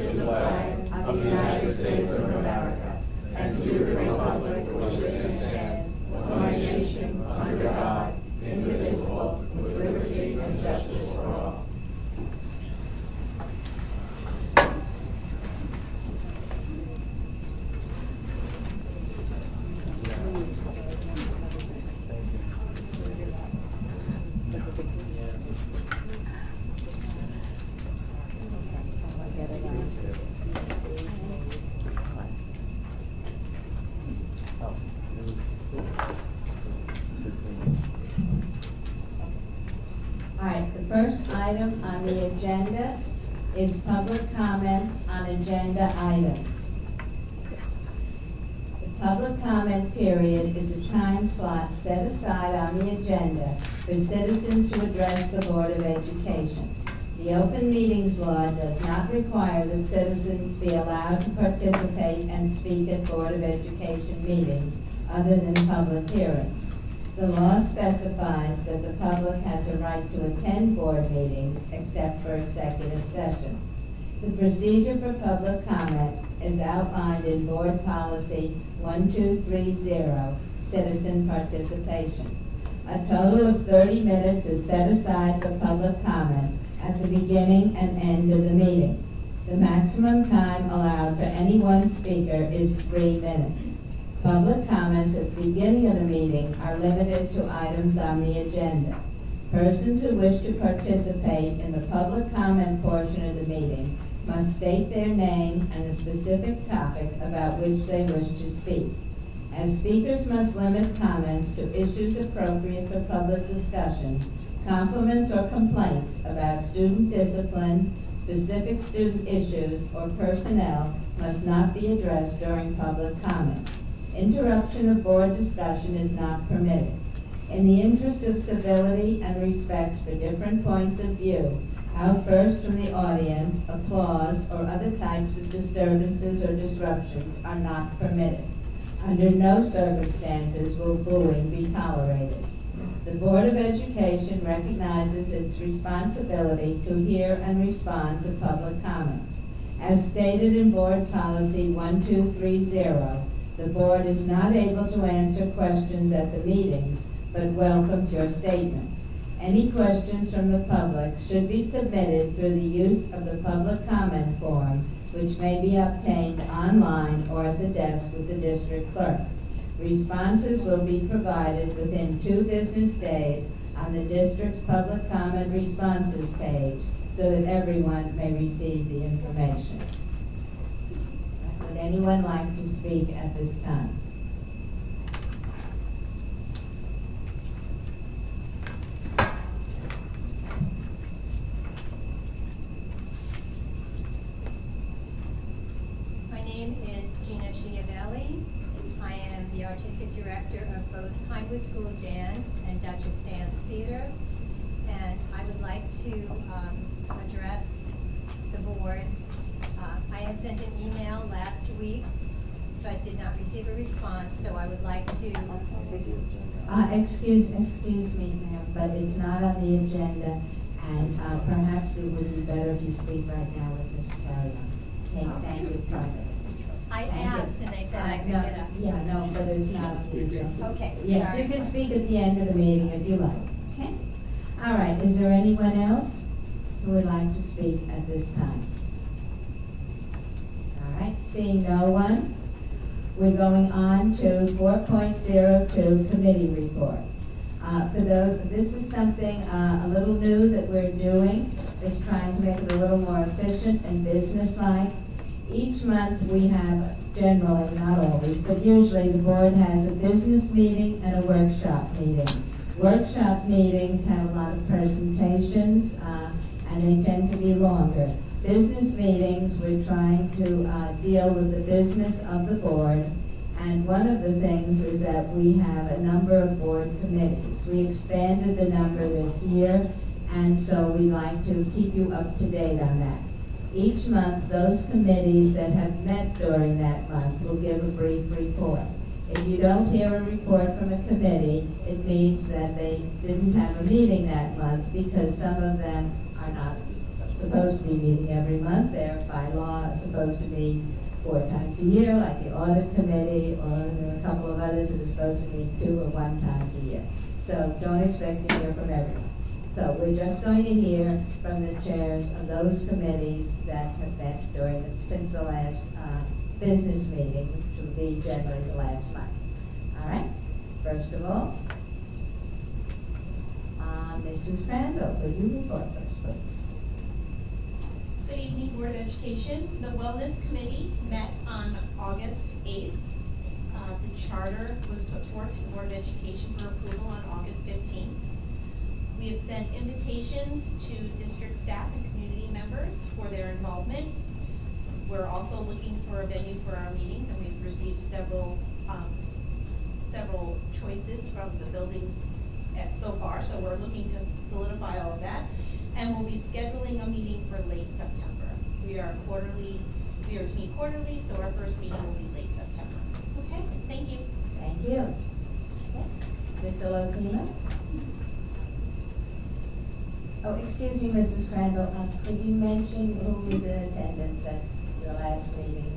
to the flag of the United States of America and to the republic for which it stands, one nation, under God, indivisible, with liberty and justice for all. First item on the agenda is public comments on agenda items. The public comment period is a time slot set aside on the agenda for citizens to address the Board of Education. The Open Meetings Law does not require that citizens be allowed to participate and speak at Board of Education meetings other than public hearings. The law specifies that the public has a right to attend board meetings except for executive sessions. The procedure for public comment is outlined in Board Policy 1230, Citizen Participation. A total of 30 minutes is set aside for public comment at the beginning and end of the meeting. The maximum time allowed for any one speaker is 3 minutes. Public comments at the beginning of the meeting are limited to items on the agenda. Persons who wish to participate in the public comment portion of the meeting must state their name and the specific topic about which they wish to speak. As speakers must limit comments to issues appropriate for public discussion, compliments or complaints about student discipline, specific student issues, or personnel must not be addressed during public comment. Interruption of board discussion is not permitted. In the interest of civility and respect for different points of view, outbursts from the audience, applause, or other types of disturbances or disruptions are not permitted. Under no circumstances will booing be tolerated. The Board of Education recognizes its responsibility to hear and respond to public comment. As stated in Board Policy 1230, the board is not able to answer questions at the meetings, but welcomes your statements. Any questions from the public should be submitted through the use of the public comment form, which may be obtained online or at the desk with the district clerk. Responses will be provided within 2 business days on the district's public comment responses page so that everyone may receive the information. Would anyone like to speak at this time? My name is Gina Schiavelli. I am the artistic director of both Pinewood School of Dance and Duchess Dance Theater. And I would like to address the board. I had sent an email last week, but did not receive a response, so I would like to... Excuse me, ma'am, but it's not on the agenda, and perhaps it would be better if you speak right now with Mr. Carrion. Thank you, Father. I asked, and they said I could no, get up. Yeah, no, but it's not on the agenda. Okay. Yes, sorry. you can speak at the end of the meeting if you like. Okay? All right, is there anyone else who would like to speak at this time? All right, seeing no one, we're going on to 4.02 committee reports. For those, this is something a little new that we're doing, just trying to make it a little more efficient and businesslike. Each month we have, generally, not always, but usually the board has a business meeting and a workshop meeting. Workshop meetings have a lot of presentations and they tend to be longer. Business meetings, we're trying to deal with the business of the board, and one of the things is that we have a number of board committees. We expanded the number this year, and so we like to keep you up to date on that. Each month, those committees that have met during that month will give a brief report. If you don't hear a report from a committee, it means that they didn't have a meeting that month because some of them are not supposed to be meeting every month. They're by law supposed to meet 4 times a year, like the audit committee, or there are a couple of others that are supposed to meet 2 or 1 times a year. So don't expect to hear from everyone. So we're just going to hear from the chairs of those committees that have met since the last business meeting, which will be generally the last month. All right. First of all, Mrs. Crandall, will you report first, please? Good evening, Board of Education. The Wellness Committee met on August 8th. The charter was put forth to the Board of Education for approval on August 15th. We have sent invitations to district staff and community members for their involvement. We're also looking for a venue for our meetings, and we've received several choices from the buildings so far, so we're looking to solidify all of that. And we'll be scheduling a meeting for late September. We are to meet quarterly, so our first meeting will be late September. Okay, thank you. Thank you. Mr. Lopino? Oh, excuse me, Mrs. Crandall, could you mention who was in attendance at your last meeting?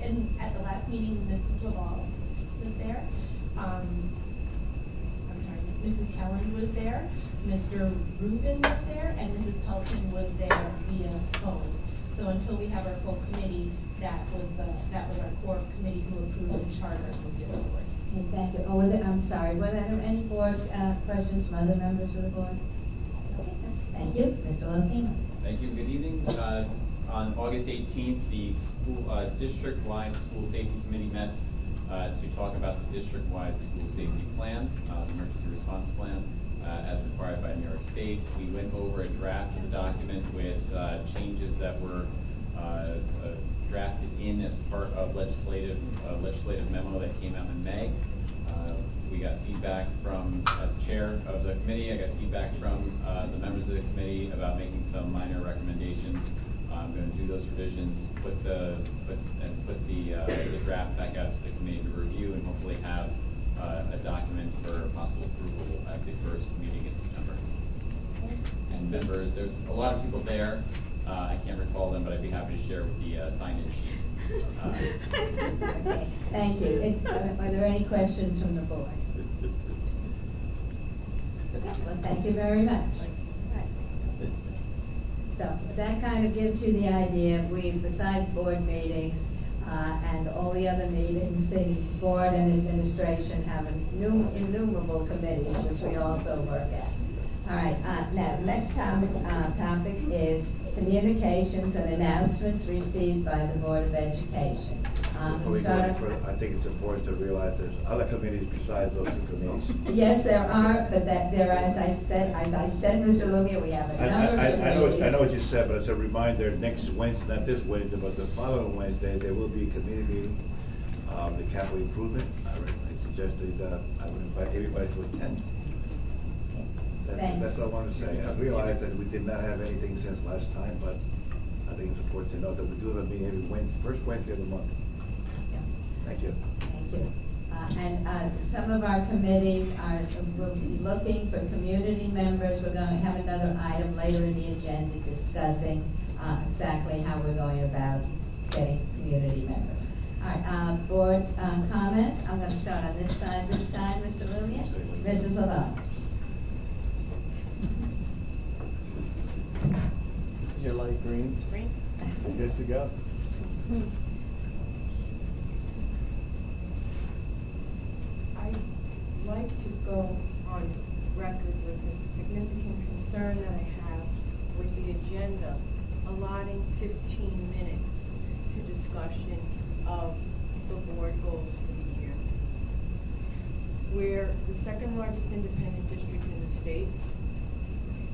And at the last meeting, Mrs. Laval was there. Mrs. Kelland was there, Mr. Rubin was there, and Mrs. Pelton was there via phone. So until we have our full committee, that was our core committee who approved the charter moving forward. Okay, thank you. Oh, I'm sorry. Were there any board questions from other members of the board? Okay, thank you. Mr. Lopino. Thank you. Good evening. On August 18th, the district-wide school safety committee met to talk about the district-wide school safety plan, the emergency response plan, as required by New York State. We went over a draft of the document with changes that were drafted in as part of legislative memo that came out in May. We got feedback from, as chair of the committee, I got feedback from the members of the committee about making some minor recommendations. I'm going to do those revisions, put the draft back out to the committee to review, and hopefully have a document for possible approval at the first meeting in September. And members, there's a lot of people there. I can't recall them, but I'd be happy to share with the sign-in sheet. Okay, thank you. Are there any questions from the board? Well, thank you very much. So that kind of gives you the idea. Besides board meetings and all the other meetings, the board and administration have innumerable committees, which we also work at. All right, now, next topic is communications and announcements received by the Board of Education. Before we go any further, I think it's important to realize there's other committees besides those 2 committees. Yes, there are, but there are, as I said, Mr. Lumia, we have a number of committees. I know what you said, but as a reminder, next Wednesday, not this Wednesday, but the following Wednesday, there will be a committee meeting, the capital improvement. I suggested I would invite everybody to attend. That's all I want to say. I realize that we did not have anything since last time, but I think it's important to know that we do have a meeting every first Wednesday of the month. Thank you. Thank you. And some of our committees will be looking for community members. We're going to have another item later in the agenda discussing exactly how we're going about getting community members. All right, board comments. I'm going to start on this side this time, Mr. Lumia. Mrs. Lavelle. This is your light green. Green. You're good to go. I'd like to go on record with a significant concern that I have with the agenda, allotting 15 minutes to discussion of the board goals for the year. We're the second largest independent district in the state.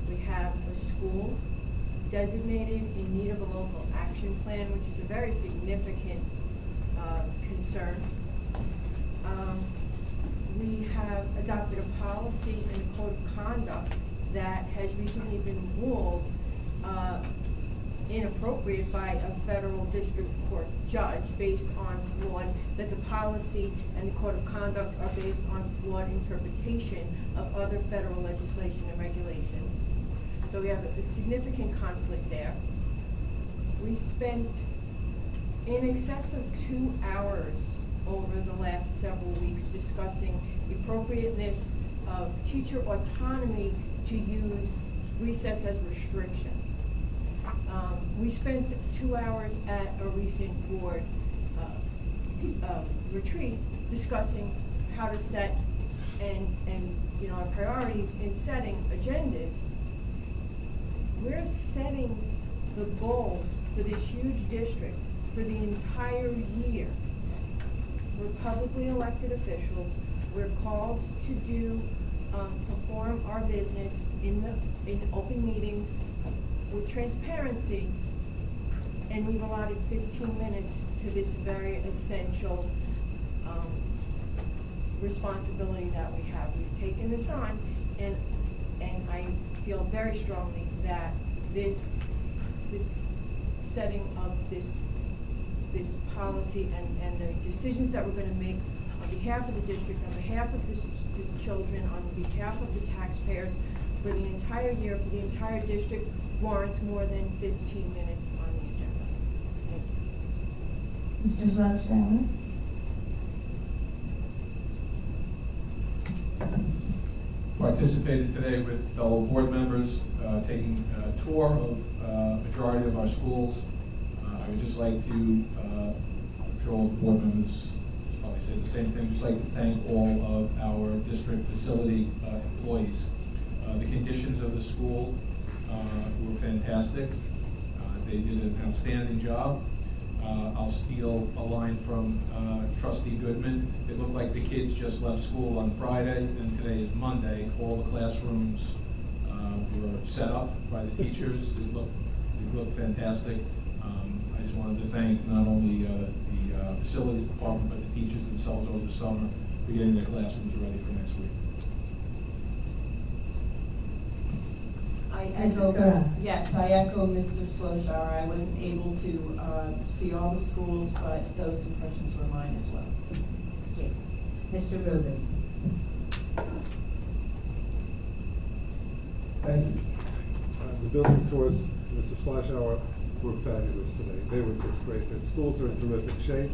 We have a school designated in need of a local action plan, which is a very significant concern. We have adopted a policy and code of conduct that has recently been ruled inappropriate by a federal district court judge based on that the policy and the code of conduct are based on flawed interpretation of other federal legislation and regulations. So we have a significant conflict there. We spent in excess of 2 hours over the last several weeks discussing the appropriateness of teacher autonomy to use recess as restriction. We spent 2 hours at a recent board retreat discussing how to set and our priorities in setting agendas. We're setting the goals for this huge district for the entire year. We're publicly elected officials. We're called to do, perform our business in open meetings with transparency, and we've allotted 15 minutes to this very essential responsibility that we have. We've taken this on, and I feel very strongly that this setting of this policy and the decisions that we're going to make on behalf of the district, on behalf of the children, on behalf of the taxpayers for the entire year, for the entire district, warrants more than 15 minutes on the agenda. Thank you. Mr. Slugshauer? Participated today with fellow board members, taking a tour of a majority of our schools. I would just like to, I'm sure all the board members probably say the same thing, just like to thank all of our district facility employees. The conditions of the school were fantastic. They did an outstanding job. I'll steal a line from Trustee Goodman. It looked like the kids just left school on Friday, and today is Monday. All the classrooms were set up by the teachers. It looked fantastic. I just wanted to thank not only the facilities department, but the teachers themselves over the summer for getting their classrooms ready for next week. Yes, I echo Mr. Sloshower. I wasn't able to see all the schools, but those impressions were mine as well. Okay. Mr. Rubin. Thank you. The building tours, Mr. Sloshower, were fabulous today. They were just great. The schools are in terrific shape.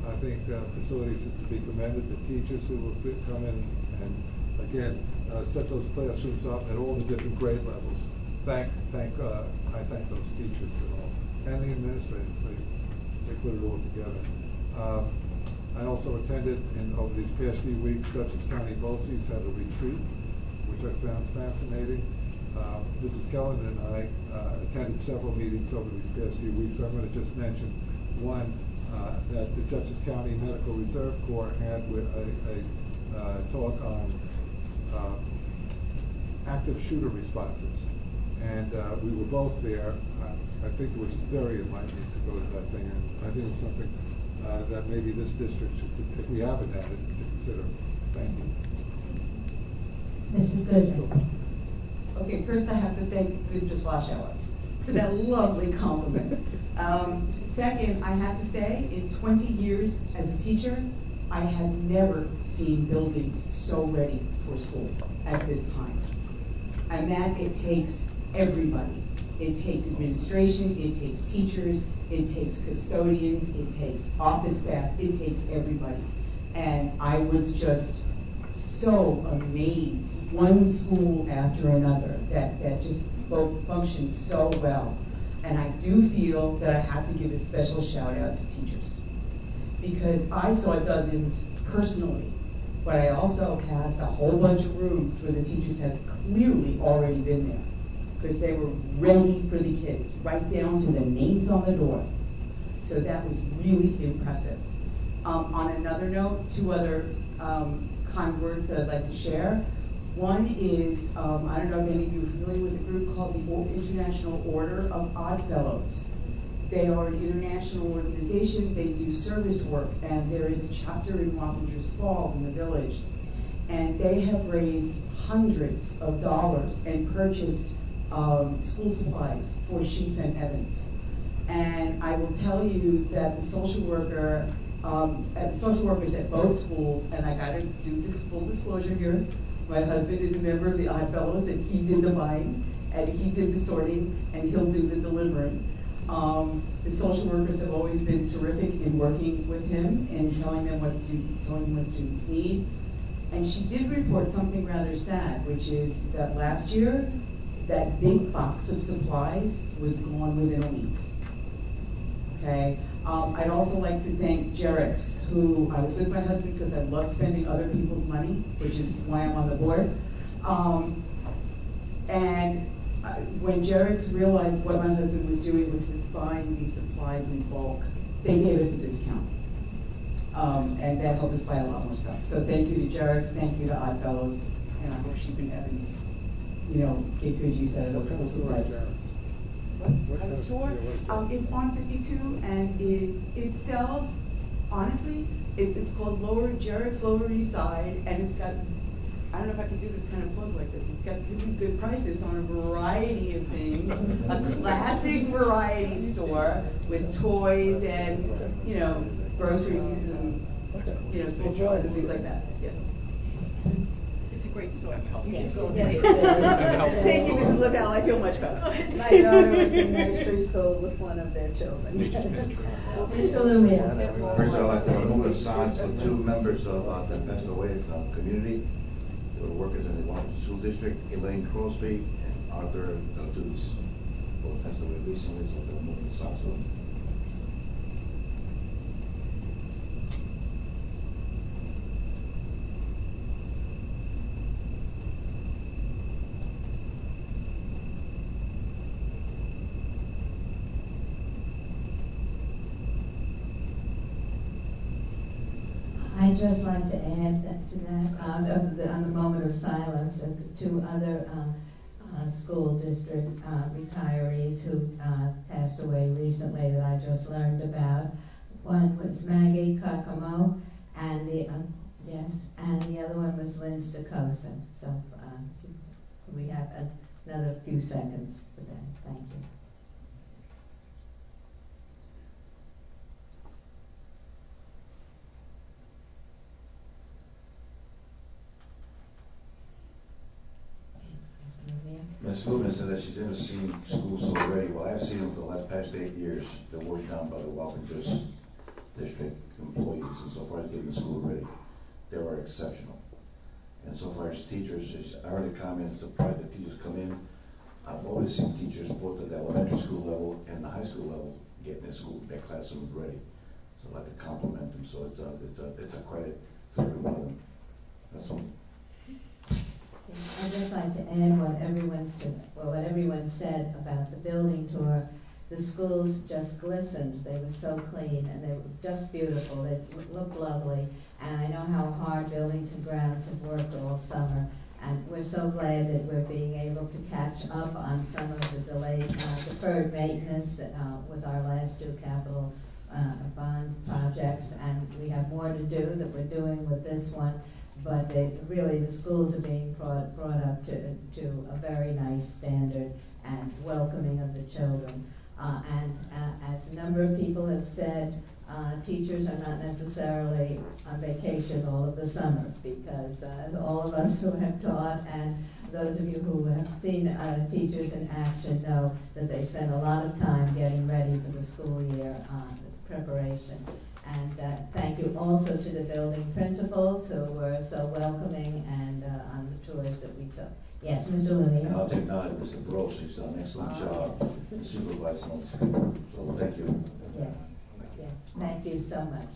I think facilities are to be commended. The teachers who will come in and again set those classrooms up at all the different grade levels. I thank those teachers and all, and the administrators. They put it all together. I also attended over these past few weeks, Dutchess County Boces had a retreat, which I found fascinating. Mrs. Kellen and I attended several meetings over these past few weeks. I'm going to just mention one that the Dutchess County Medical Reserve Corps had with a talk on active shooter responses. And we were both there. I think it was very enlightening to go to that thing, and I think it's something that maybe this district should, if we haven't had it, to consider. Thank you. Mrs. Goodman. Okay, first I have to thank Mr. Sloshower for that lovely compliment. Second, I have to say, in 20 years as a teacher, I have never seen buildings so ready for school at this time. And that it takes everybody. It takes administration, it takes teachers, it takes custodians, it takes office staff, it takes everybody. And I was just so amazed, one school after another, that just both functioned so well. And I do feel that I have to give a special shout out to teachers, because I saw dozens personally, but I also passed a whole bunch of rooms where the teachers had clearly already been there, because they were ready for the kids, right down to the names on the door. So that was really impressive. On another note, two other kind words that I'd like to share. One is, I don't know if any of you are familiar with a group called the International Order of Odd Fellows. They are an international organization. They do service work, and there is a chapter in Wappingers Falls in the village. And they have raised hundreds of dollars and purchased school supplies for Sheaf and Evans. And I will tell you that the social workers at both schools, and I got to do this full disclosure here, my husband is a member of the Odd Fellows, and he did the buying. and he did the sorting, and he'll do the delivering. The social workers have always been terrific in working with him and telling them what students need. And she did report something rather sad, which is that last year, that big box of supplies was gone within a week. Okay. I'd also like to thank Jerix, who I was with my husband because I love spending other people's money, which is why I'm on the board. When Jerix realized what my husband was doing, which was buying these supplies in bulk, they gave us a discount. And that helped us buy a lot more stuff. So thank you to Jerix, thank you to Oddfellows, and I hope she and Evans, get good use out of those school supplies. A store, it's on 52, and it sells, honestly, it's called Jerix Lower East Side, and it's got, I don't know if I can do this kind of plug like this, it's got really good prices on a variety of things, a classic variety store with toys and, groceries and, school supplies and things like that, yes. It's a great store. You Yes. should go. Yes. Thank you, Mrs. LaBelle, I feel much better. My daughter was in nursery school with one of their children. Mr. Lumia. First, I'd like to remove the signs of two members of the Best of Waive community. They were workers in the Washington School District, Elaine Crosby and Arthur Dudus. Both passed away recently, so they're removing the signs of them. I'd just like to add to that, on the moment of silence, two other school district retirees who passed away recently that I just learned about. One was Maggie Kakamo, and the other one was Lynn Stokosa. So we have another few seconds for that. Thank you. Ms. Lubin said that she's never seen schools so ready. Well, I've seen them for the past 8 years. They're worked down by the Washington District employees, and so far as getting the school ready, they are exceptional. And so far as teachers, I heard a comment, surprised that teachers come in. I've always seen teachers both at the elementary school level and the high school level getting their classrooms ready. So I'd like to compliment them. So it's a credit to every one of them. That's all. I'd just like to add what everyone said about the building tour. The schools just glistened. They were so clean and they were just beautiful. They looked lovely. And I know how hard buildings and grounds have worked all summer. And we're so glad that we're being able to catch up on some of the deferred maintenance with our last two capital bond projects. And we have more to do that we're doing with this one. But the schools are being brought up to a very nice standard and welcoming of the children. As a number of people have said, teachers are not necessarily on vacation all of the summer, because all of us who have taught and those of you who have seen teachers in action know that they spend a lot of time getting ready for the school year preparation. And thank you also to the building principals who were so welcoming and on the tours that we took. Yes, Mr. Looney. And I'll take note of Mr. Gross. He's done an excellent job supervising us. So thank you. Yes, yes. Thank you so much.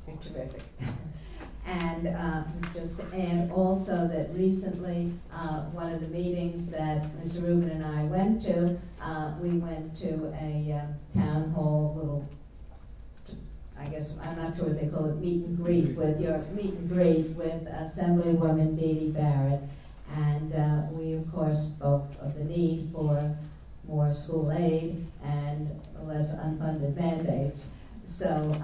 You're terrific. And just to add also that recently, one of the meetings that Mr. Rubin and I went to, we went to a town hall little, I guess, I'm not sure what they call it, meet and greet with Assemblywoman Dee Dee Barrett. And we, of course, spoke of the need for more school aid and less unfunded mandates. So,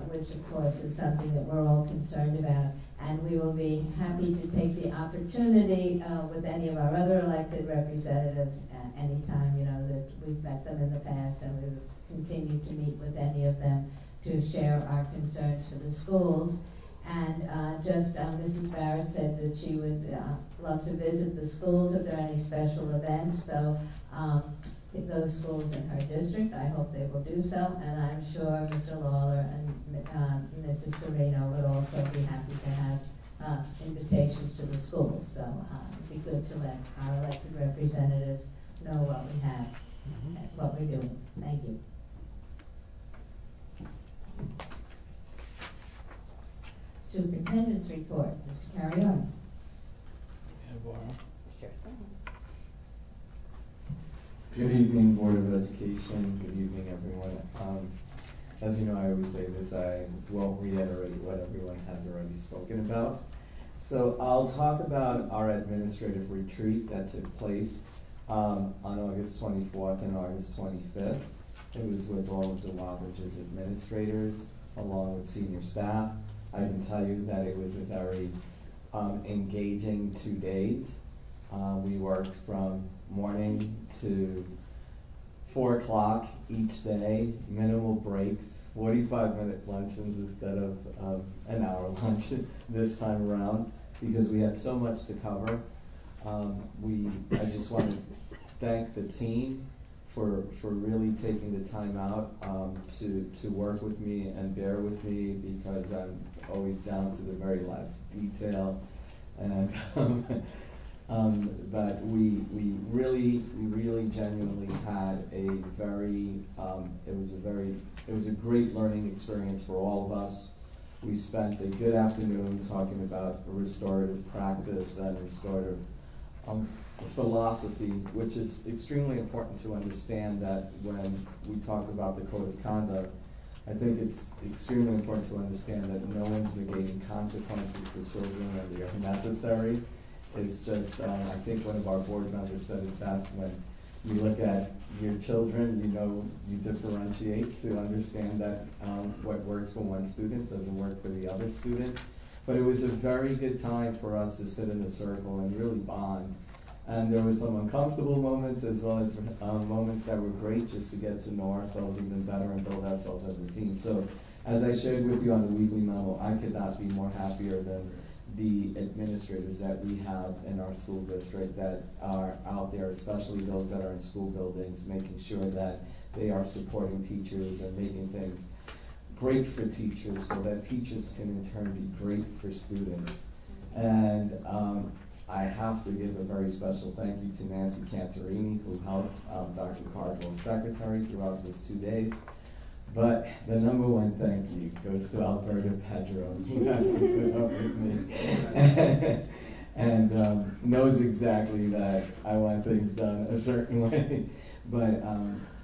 which of course is something that we're all concerned about. And we will be happy to take the opportunity with any of our other elected representatives anytime, that we've met them in the past, and we will continue to meet with any of them to share our concerns for the schools. And Mrs. Barrett said that she would love to visit the schools if there are any special events. So those schools in her district, I hope they will do so. And I'm sure Mr. Lawler and Mrs. Sereno would also be happy to have invitations to the schools. So it'd be good to let our elected representatives know what we have, and what we're doing. Thank you. Superintendent's report, Mr. Carrion. Good evening, Board of Education. Good evening, everyone. As you know, I always say this, I won't reiterate what everyone has already spoken about. So I'll talk about our administrative retreat that took place on August 24th and August 25th. It was with all of the Wabage's administrators, along with senior staff. I can tell you that it was a very engaging 2 days. We worked from morning to 4 o'clock each day, minimal breaks, 45-minute luncheons instead of an hour lunch this time around, because we had so much to cover. I just want to thank the team for really taking the time out to work with me and bear with me, because I'm always down to the very last detail. And but we really genuinely had a very it was a great learning experience for all of us. We spent a good afternoon talking about restorative practice and restorative philosophy, which is extremely important to understand. That when we talk about the code of conduct, I think it's extremely important to understand that no one's negating consequences for children when they are necessary. It's just, I think one of our board members said it best: when you look at your children, you differentiate to understand that what works for one student doesn't work for the other student. But it was a very good time for us to sit in a circle and really bond. And there were some uncomfortable moments, as well as moments that were great, just to get to know ourselves even better and build ourselves as a team. So, as I shared with you on the weekly memo, I could not be more happier than the administrators that we have in our school district that are out there, especially those that are in school buildings, making sure that they are supporting teachers and making things great for teachers so that teachers can in turn be great for students. And I have to give a very special thank you to Nancy Cantarini, who helped Dr. Cardwell's secretary throughout these 2 days. But the number one thank you goes to Alberta Pedro, who has to put up with me and knows exactly that I want things done a certain way. But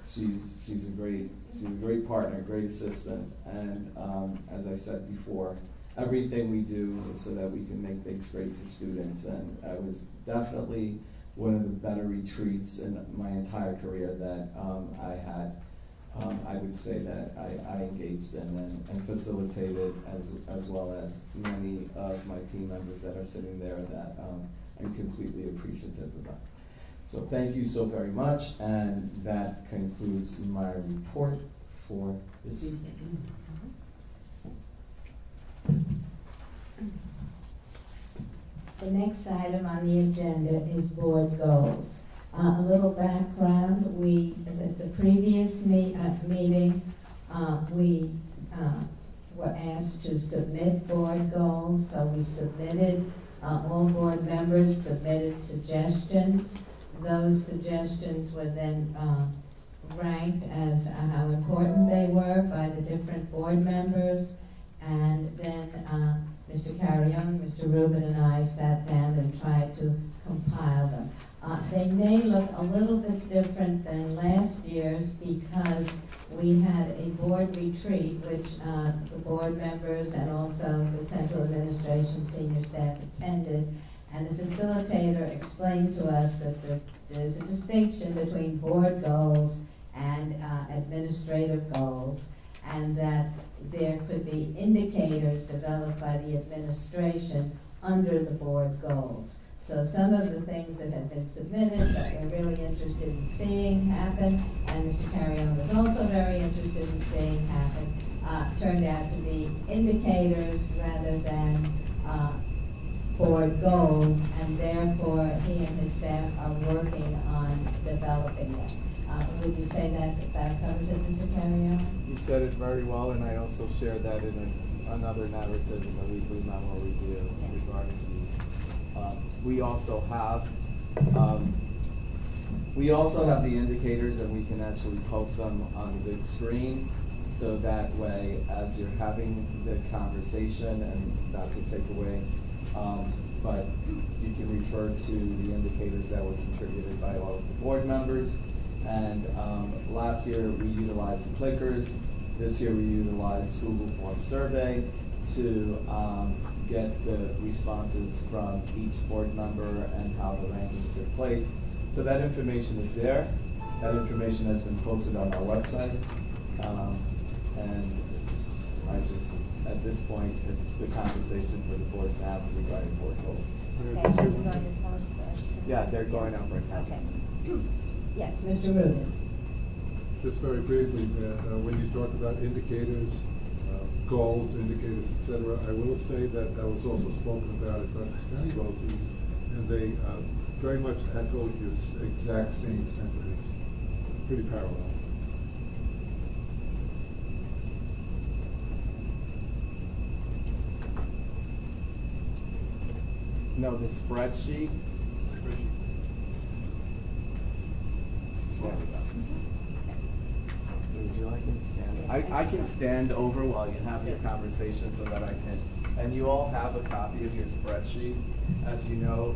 she's a great partner, great assistant, and as I said before, everything we do is so that we can make things great for students. And it was definitely one of the better retreats in my entire career that I had. I would say that I engaged in and facilitated, as well as many of my team members that are sitting there that I'm completely appreciative about. So thank you so very much, and that concludes my report for this evening. The next item on the agenda is board goals. A little background: at the previous meeting, we were asked to submit board goals, so we submitted. All board members submitted suggestions. Those suggestions were then ranked as how important they were by the different board members, and then Mr. Carrion, Mr. Rubin, and I sat down and tried to compile them. They may look a little bit different than last year's because we had a board retreat, which the board members and also the central administration senior staff attended, and the facilitator explained to us that there's a distinction between board goals and administrative goals, and that there could be indicators developed by the administration under the board goals. So some of the things that have been submitted that we're really interested in seeing happen, and Mr. Carrion was also very interested in seeing happen, turned out to be indicators rather than board goals, and therefore he and his staff are working on developing them. Would you say that covers it, Mr. Carrion? You said it very well, and I also shared that in another narrative in the weekly memo review regarding these. We also have the indicators, and we can actually post them on the big screen, so that way, as you're having the conversation, and not to take away, but you can refer to the indicators that were contributed by all of the board members. And last year we utilized the clickers. This year we utilized Google Form survey to get the responses from each board member and how the rankings took place. So that information is there. That information has been posted on our website. And at this point, it's the conversation for the board to have regarding board goals. Okay, so you're going to post that? Yeah, they're going up right now. Okay. Yes, Mr. Rubin. Just very briefly, when you talk about indicators, goals, indicators, etc., I will say that was also spoken about at Dr. County Boces, and they very much echoed your exact same sentiments. Pretty parallel. No, the spreadsheet. There we go. So would you like me to stand? I can stand over while you have your conversation so that I can, and you all have a copy of your spreadsheet. As you know,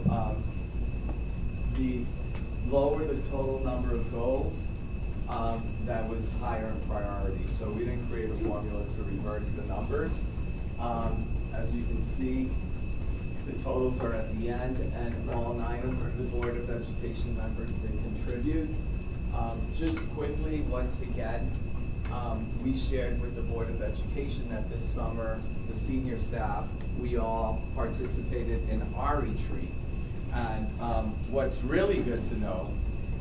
the lower the total number of goals, that was higher in priority. So we didn't create a formula to reverse the numbers. As you can see, the totals are at the end, and all 9 of the Board of Education members did contribute. Just quickly, once again, we shared with the Board of Education that this summer, the senior staff, we all participated in our retreat. And what's really good to know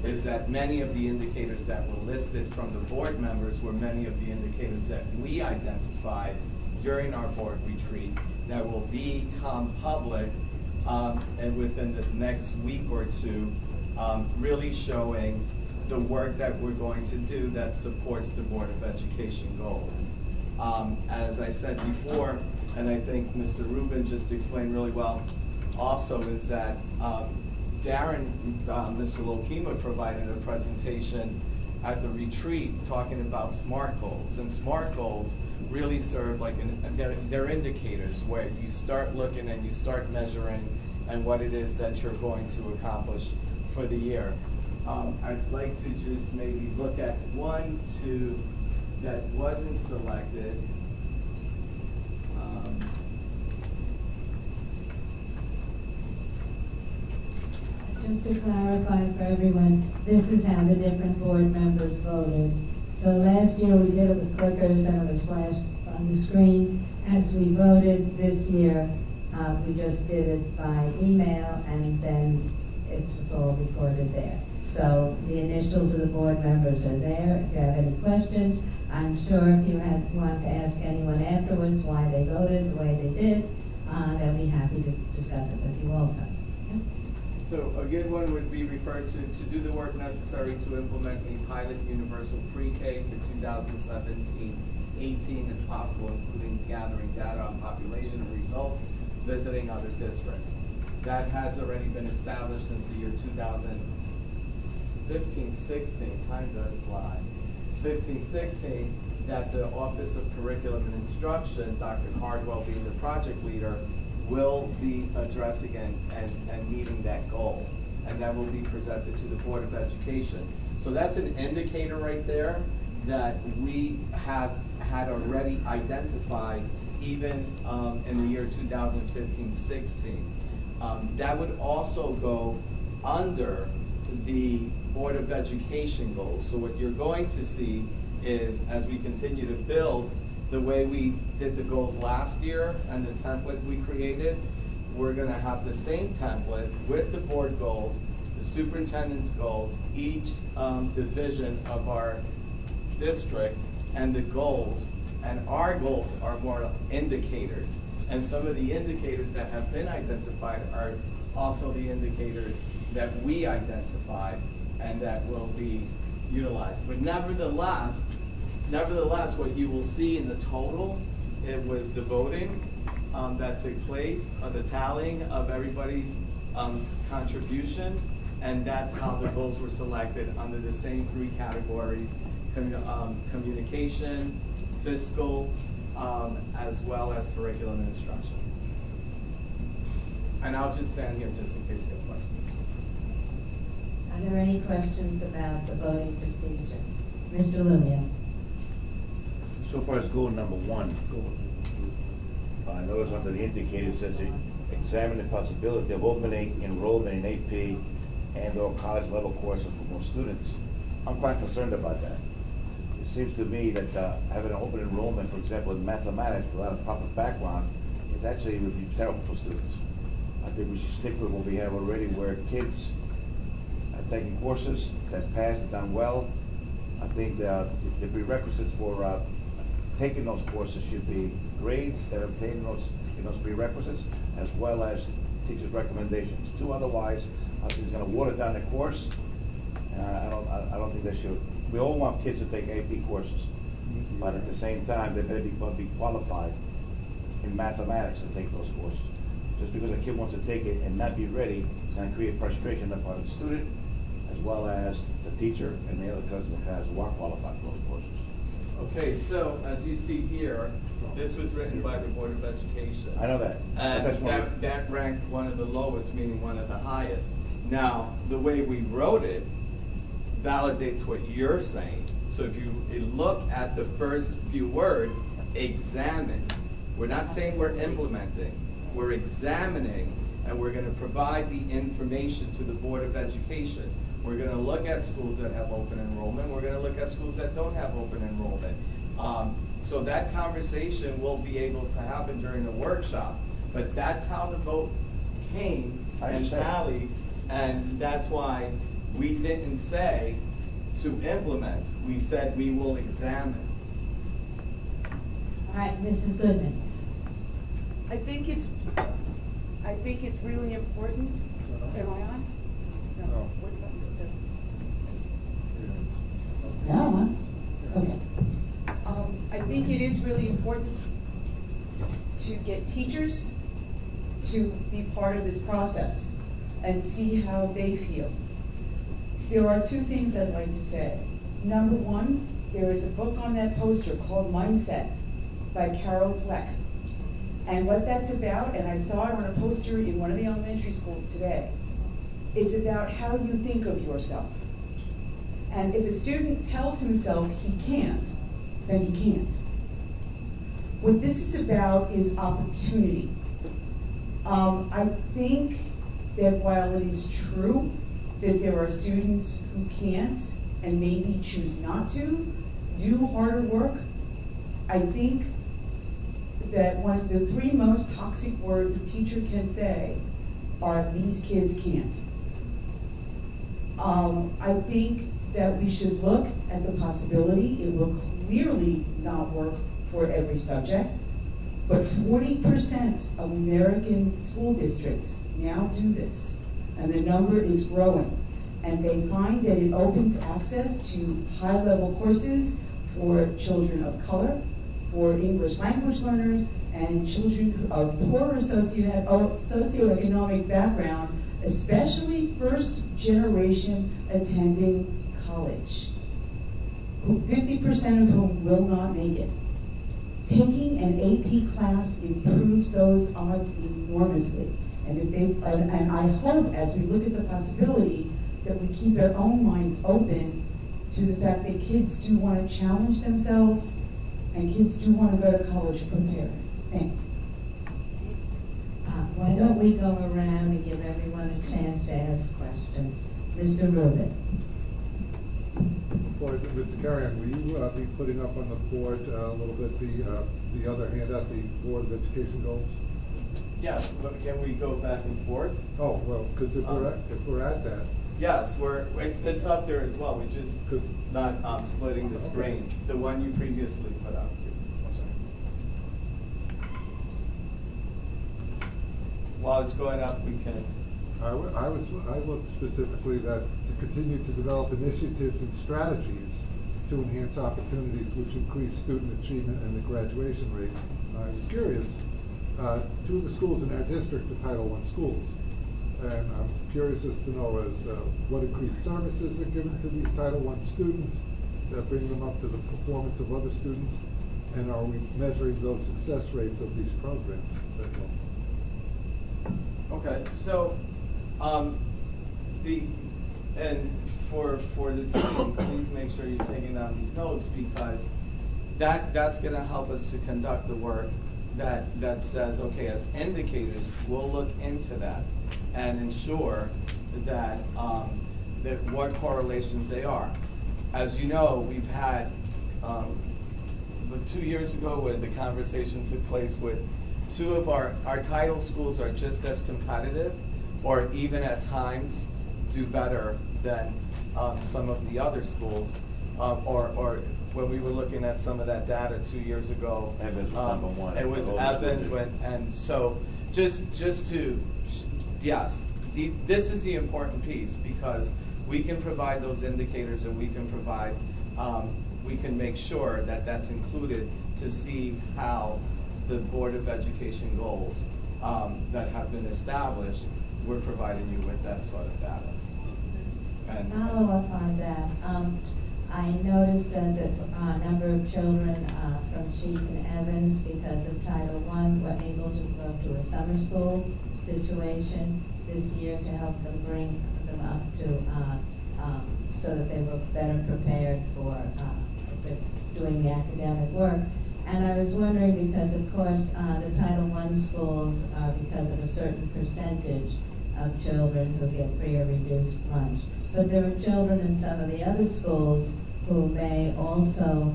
is that many of the indicators that were listed from the board members were many of the indicators that we identified during our board retreat that will become public and within the next week or two, really showing the work that we're going to do that supports the Board of Education goals. As I said before, and I think Mr. Rubin just explained really well, also is that Darren, Mr. Lokima provided a presentation at the retreat talking about SMART goals, and SMART goals really serve like they're indicators where you start looking and you start measuring and what it is that you're going to accomplish for the year. I'd like to just maybe look at 1, 2 that wasn't selected. Just to clarify for everyone, this is how the different board members voted. So last year we did it with clickers and it was flashed on the screen. As we voted this year, we just did it by email and then it was all recorded there. So the initials of the board members are there. If you have any questions, I'm sure if you want to ask anyone afterwards why they voted the way they did, they'll be happy to discuss it with you also. So a good one would be referred to do the work necessary to implement a pilot universal pre-K for 2017-18 if possible, including gathering data on population and results, visiting other districts. That has already been established since the year 2015-16, time does fly, 15-16, that the Office of Curriculum and Instruction, Dr. Cardwell being the project leader, will be addressing and meeting that goal. And that will be presented to the Board of Education. So that's an indicator right there that we have had already identified even in the year 2015-16. That would also go under the Board of Education goals. So what you're going to see is, as we continue to build the way we did the goals last year and the template we created, we're going to have the same template with the board goals, the superintendent's goals, each division of our district, and the goals And our goals are more indicators. And some of the indicators that have been identified are also the indicators that we identified and that will be utilized. But nevertheless, what you will see in the total, it was the voting that took place, the tallying of everybody's contribution, and that's how the goals were selected under the same three categories: communication, fiscal, as well as curriculum and instruction. And I'll just stand here just in case you have questions. Are there any questions about the voting procedure? Mr. Lumia? So far as goal number one, I notice under the indicator it says examine the possibility of opening enrollment in AP and/or college level courses for more students. I'm quite concerned about that. It seems to me that having an open enrollment, for example, in mathematics without a proper background, it actually would be terrible for students. I think we should stick with what we have already, where kids are taking courses that passed and done well. I think the prerequisites for taking those courses should be grades that obtain those prerequisites, as well as teachers' recommendations. Otherwise, I think it's going to water down the course. I don't think they should. We all want kids to take AP courses, but at the same time, they better be qualified in mathematics to take those courses. Just because a kid wants to take it and not be ready, it's going to create frustration upon the student, as well as the teacher and the other cousins in the class who are qualified for those courses. Okay, so as you see here, this was written by the Board of Education. I know that. And that ranked one of the lowest, meaning one of the highest. Now, the way we wrote it validates what you're saying. So if you look at the first few words, examine. We're not saying we're implementing. We're examining, and we're going to provide the information to the Board of Education. We're going to look at schools that have open enrollment. We're going to look at schools that don't have open enrollment. So that conversation will be able to happen during the workshop. But that's how the vote came and tallied, and that's why we didn't say to implement. We said we will examine. All right, Mrs. Goodman. I think it's really important. Am I on? No. What about No, okay. I think it is really important to get teachers to be part of this process and see how they feel. There are two things I'd like to say. Number one, there is a book on that poster called Mindset by Carol Dweck. And what that's about, and I saw it on a poster in one of the elementary schools today, it's about how you think of yourself. And if a student tells himself he can't, then he can't. What this is about is opportunity. I think that while it is true that there are students who can't and maybe choose not to do harder work, I think that one of the three most toxic words a teacher can say are, "These kids can't." I think that we should look at the possibility. It will clearly not work for every subject, but 40% of American school districts now do this, and the number is growing. And they find that it opens access to high-level courses for children of color, for English language learners, and children of poorer socioeconomic background, especially first generation attending college, 50% of whom will not make it. Taking an AP class improves those odds enormously. And I hope, as we look at the possibility, that we keep our own minds open to the fact that kids do want to challenge themselves, and kids do want to go to college prepared. Thanks. Why don't we go around and give everyone a chance to ask questions? Mr. Rubin. Mr. Carrion, will you be putting up on the board a little bit the other handout, the Board of Education goals? Yes, but can we go back and forth? Oh, well, because if we're at that. Yes, it's up there as well. We're just not splitting the screen. The one you previously put up. while it's going up, we can. I looked specifically that to continue to develop initiatives and strategies to enhance opportunities which increase student achievement and the graduation rate. I was curious, two of the schools in our district are Title I schools, and I'm curious as to know what increased services are given to these Title I students that bring them up to the performance of other students, and are we measuring those success rates of these programs? That's all. Okay, so for the team, please make sure you're taking down these notes, because that's going to help us to conduct the work that says, okay, as indicators, we'll look into that and ensure that that what correlations they are. As you know, we've had 2 years ago when the conversation took place with two of our title schools are just as competitive, or even at times do better than some of the other schools, or when we were looking at some of that data 2 years ago, Evans was number one. it was Evans and so just to, yes, this is the important piece, because we can provide those indicators, and we can provide, we can make sure that that's included to see how the Board of Education goals that have been established, we're providing you with that sort of data. And follow up on that. I noticed that a number of children from Sheep and Evans, because of Title I, were able to go to a summer school situation this year to help them bring them up to so that they were better prepared for doing the academic work. And I was wondering, because of course the Title I schools are because of a certain percentage of children who get free or reduced lunch. But there are children in some of the other schools who may also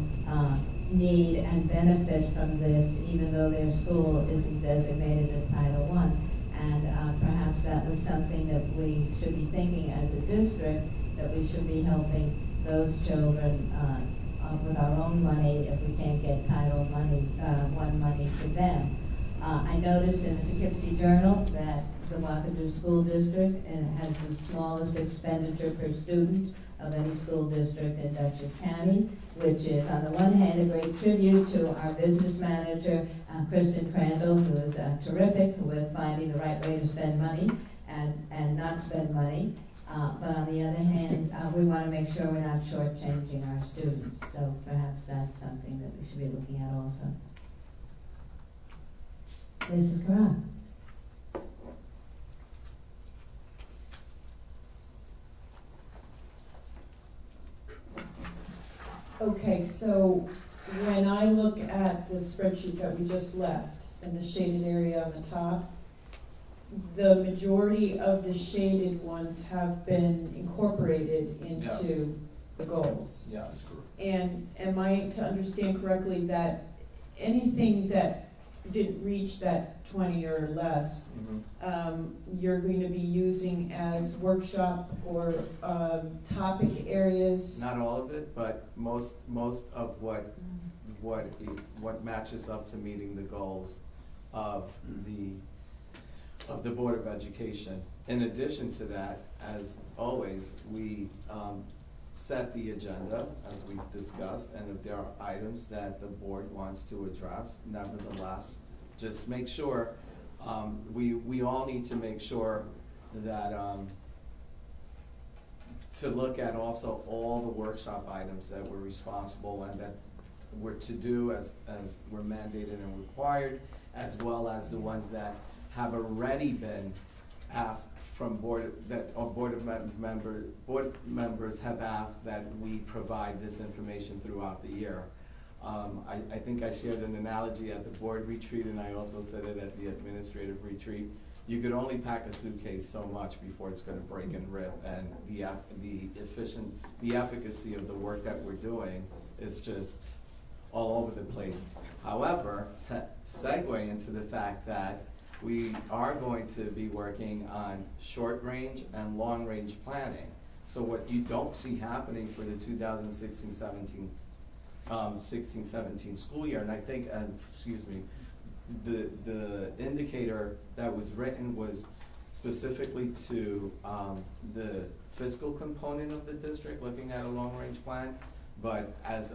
need and benefit from this, even though their school isn't designated a Title I. And perhaps that was something that we should be thinking as a district, that we should be helping those children with our own money if we can't get Title I money for them. I noticed in the Poughkeepsie Journal that the Waukesha School District has the smallest expenditure per student of any school district in Dutchess County, which is on the one hand a great tribute to our business manager, Kristen Crandall, who is terrific with finding the right way to spend money and not spend money. But on the other hand, we want to make sure we're not shortchanging our students. So perhaps that's something that we should be looking at also. Mrs. Karan. Okay, so when I look at the spreadsheet that we just left and the shaded area on the top, the majority of the shaded ones have been incorporated into the goals. yes. And am I to understand correctly that anything that didn't reach that 20 or less, you're going to be using as workshop or topic areas? Not all of it, but most of what matches up to meeting the goals of the Board of Education. In addition to that, as always, we set the agenda as we've discussed, and if there are items that the board wants to address, nevertheless, just make sure, we all need to make sure that to look at also all the workshop items that we're responsible and that we're to do as we're mandated and required, as well as the ones that have already been asked from board members have asked that we provide this information throughout the year. I think I shared an analogy at the board retreat, and I also said it at the administrative retreat. You could only pack a suitcase so much before it's going to break and rip, and the efficacy of the work that we're doing is just all over the place. However, to segue into the fact that we are going to be working on short range and long range planning. So what you don't see happening for the 2016-17 school year, and I think, the indicator that was written was specifically to the fiscal component of the district, looking at a long-range plan. But as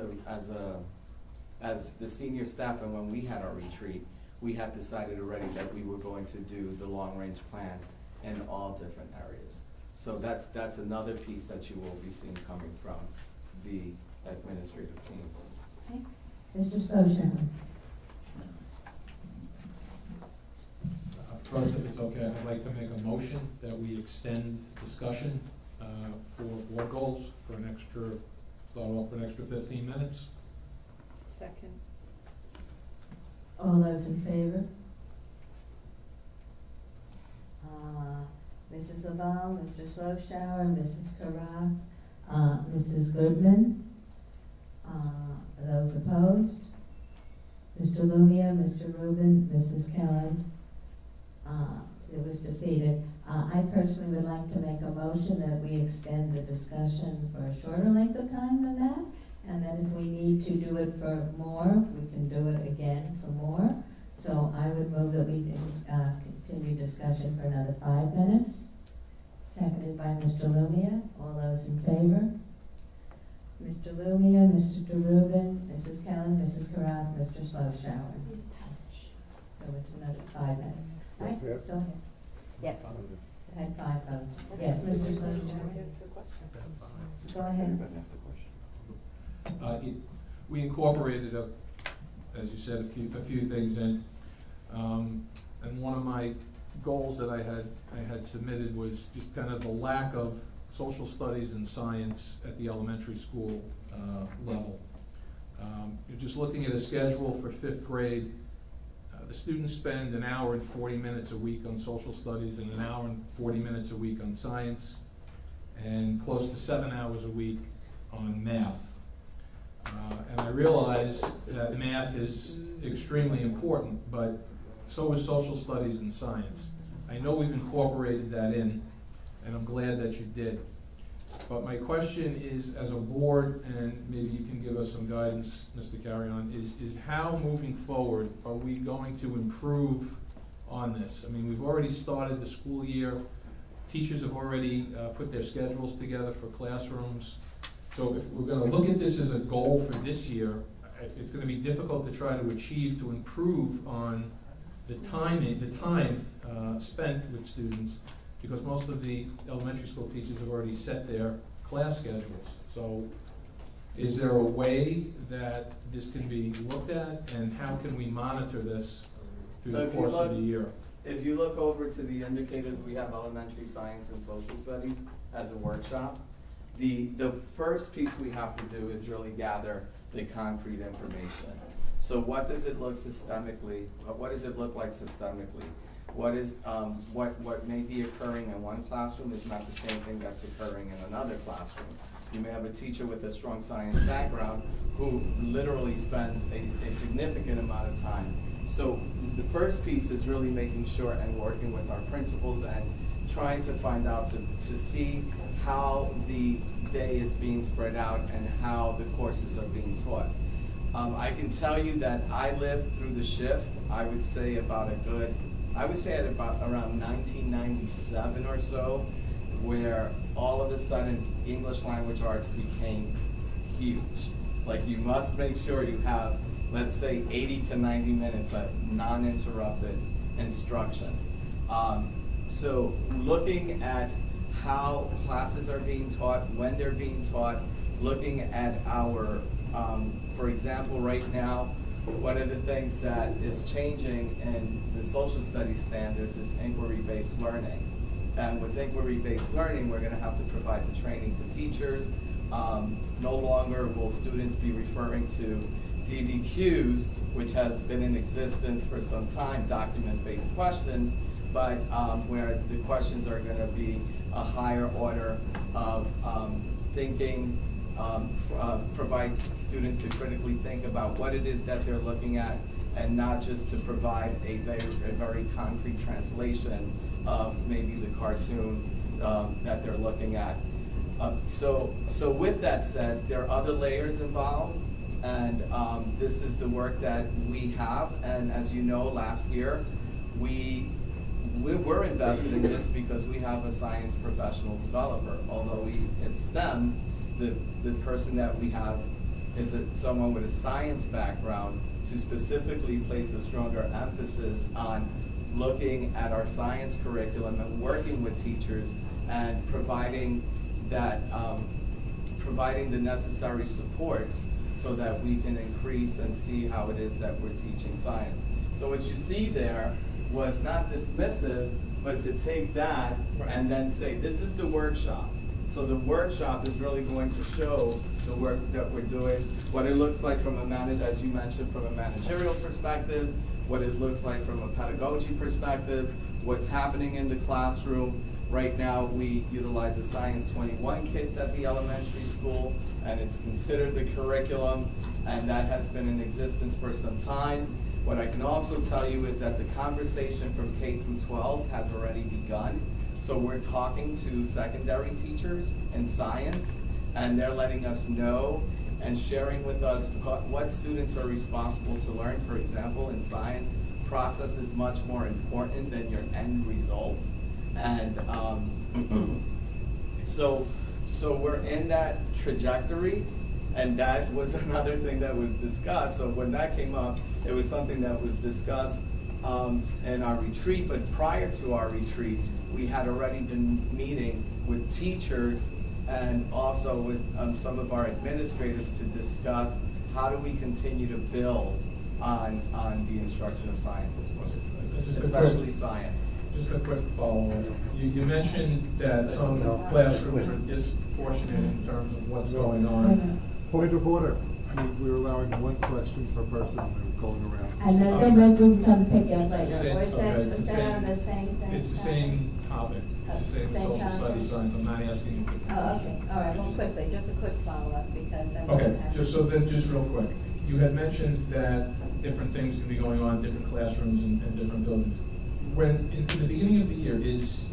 the senior staff, and when we had our retreat, we had decided already that we were going to do the long-range plan in all different areas. So that's another piece that you will be seeing coming from the administrative team. Okay. Mr. Sloshow. First, if it's okay, I'd like to make a motion that we extend discussion for board goals for an extra, start off for an extra 15 minutes. Second. All those in favor? Mrs. Laval, Mr. Sloshower, Mrs. Carrath, Mrs. Goodman. Those opposed? Mr. Lumia, Mr. Rubin, Mrs. Kelland. It was defeated. I personally would like to make a motion that we extend the discussion for a shorter length of time than that, and then if we need to do it for more, we can do it again for more. So I would move that we continue discussion for another 5 minutes. Seconded by Mr. Lumia. All those in favor? Mr. Lumia, Mr. Rubin, Mrs. Kelland, Mrs. Carrath, Mr. Sloshower. So it's another 5 minutes. Right? Yes. Go ahead. Yes. It had 5 votes. Yes, Mr. Sloshower. Go ahead. We incorporated, as you said, a few things in, and one of my goals that I had submitted was just kind of the lack of social studies and science at the elementary school level. You're just looking at a schedule for 5th grade. The students spend an hour and 40 minutes a week on social studies and an hour and 40 minutes a week on science, and close to 7 hours a week on math. And I realize that math is extremely important, but so is social studies and science. I know we've incorporated that in, and I'm glad that you did. But my question is, as a board, and maybe you can give us some guidance, Mr. Carrion, is how moving forward are we going to improve on this? I mean, we've already started the school year. Teachers have already put their schedules together for classrooms. So if we're going to look at this as a goal for this year, it's going to be difficult to try to achieve, to improve on the time spent with students, because most of the elementary school teachers have already set their class schedules. So is there a way that this can be looked at, and how can we monitor this through the course of the year? If you look over to the indicators, we have elementary science and social studies as a workshop. The first piece we have to do is really gather the concrete information. So what does it look systemically? What does it look like systemically? What is what may be occurring in one classroom is not the same thing that's occurring in another classroom. You may have a teacher with a strong science background who literally spends a significant amount of time. So the first piece is really making sure and working with our principals and trying to find out to see how the day is being spread out and how the courses are being taught. I can tell you that I lived through the shift, I would say at about around 1997 or so, where all of a sudden English language arts became huge. Like, you must make sure you have, let's say, 80 to 90 minutes of non-interrupted instruction. So looking at how classes are being taught, when they're being taught, looking at our, for example, right now, one of the things that is changing in the social studies standards is inquiry-based learning. And with inquiry-based learning, we're going to have to provide the training to teachers. No longer will students be referring to DBQs, which has been in existence for some time, document-based questions, but where the questions are going to be a higher order of thinking, provide students to critically think about what it is that they're looking at, and not just to provide a very concrete translation of maybe the cartoon that they're looking at. So with that said, there are other layers involved. And this is the work that we have, and as you know, last year, we were invested in this because we have a science professional developer. Although it's STEM, the person that we have is someone with a science background to specifically place a stronger emphasis on looking at our science curriculum and working with teachers and providing the necessary supports so that we can increase and see how it is that we're teaching science. So what you see there was not dismissive, but to take that and then say, this is the workshop. So the workshop is really going to show the work that we're doing, what it looks like from as you mentioned, from a managerial perspective, what it looks like from a pedagogy perspective, what's happening in the classroom. Right now, we utilize the Science 21 kits at the elementary school, and it's considered the curriculum, and that has been in existence for some time. What I can also tell you is that the conversation from K through 12 has already begun. So we're talking to secondary teachers in science, and they're letting us know and sharing with us what students are responsible to learn. For example, in science, process is much more important than your end result. And so we're in that trajectory, and that was another thing that was discussed. So when that came up, it was something that was discussed in our retreat, but prior to our retreat, we had already been meeting with teachers and also with some of our administrators to discuss how do we continue to build on the instruction of sciences, especially science. Just a quick follow-up. You mentioned that some classrooms are disproportionate in terms of what's going on. Point of order. We're allowing one question per person and we're going around. And then we'll come pick up It's the later. same- Or is that, okay, it's is the that same- on the same thing? It's the same topic. It's the same Same social topic? studies science. I'm not asking you. Oh, okay, all right, well, quickly, just a quick follow-up, because I Okay, have. just real quick. You had mentioned that different things can be going on in different classrooms and different buildings. When, in the beginning of the year, is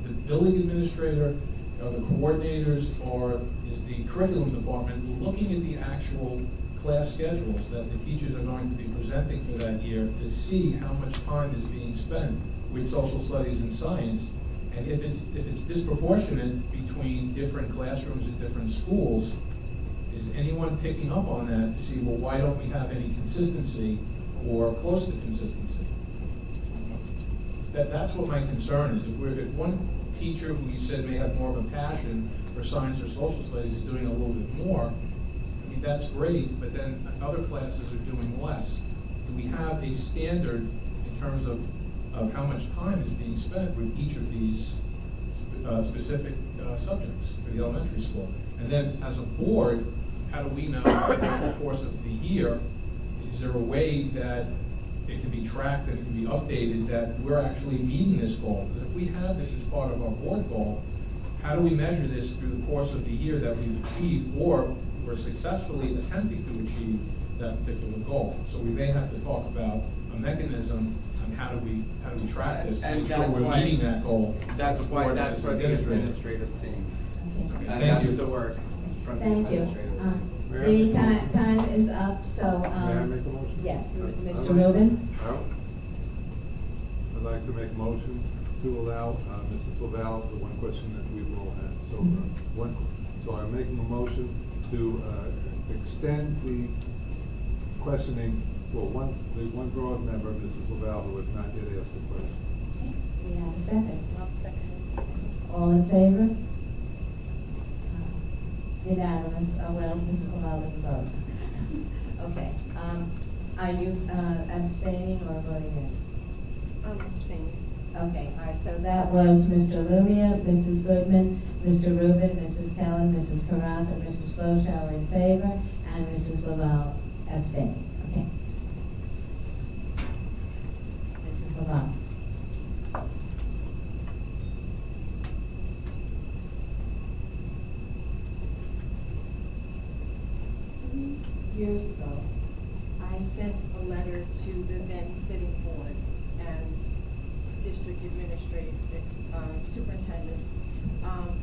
the building administrator, or the coordinators, or is the curriculum department looking at the actual class schedules that the teachers are going to be presenting for that year to see how much time is being spent with social studies and science? And if it's disproportionate between different classrooms at different schools, is anyone picking up on that to see, well, why don't we have any consistency or close to consistency? That's what my concern is. If one teacher who you said may have more of a passion for science or social studies is doing a little bit more, I mean, that's great, but then other classes are doing less. Do we have a standard in terms of how much time is being spent with each of these specific subjects for the elementary school? And then as a board, how do we know over the course of the year, is there a way that it can be tracked and it can be updated that we're actually meeting this goal? Because if we have this as part of our board goal, how do we measure this through the course of the year that we've achieved or we're successfully attempting to achieve that particular goal? So we may have to talk about a mechanism on how do we track this And to make sure that's we're why- meeting that goal. That's why that's for the administrator. administrative team. Okay. And Thank that's you. the work from the Thank you. administrative team. The time is up, so, May I make a motion? yes, Mr. Rubin? I'd like to make a motion to allow Mrs. Laval the one question that we will have. So so I'm making a motion to extend the questioning for the one board member, Mrs. Laval, who has not yet asked a question. We have a second. I'll second it. All in favor? Unanimous. Oh, well, Mrs. Laval didn't vote. Okay. Are you abstaining or voting yes? I'm abstaining. Okay, all right, so that was Mr. Lumia, Mrs. Goodman, Mr. Rubin, Mrs. Kellen, Mrs. Karanth, and Mr. Sloshower in favor, and Mrs. Laval abstaining. Okay. Mrs. Laval. Years ago, I sent a letter to the then sitting board and district administrative superintendent.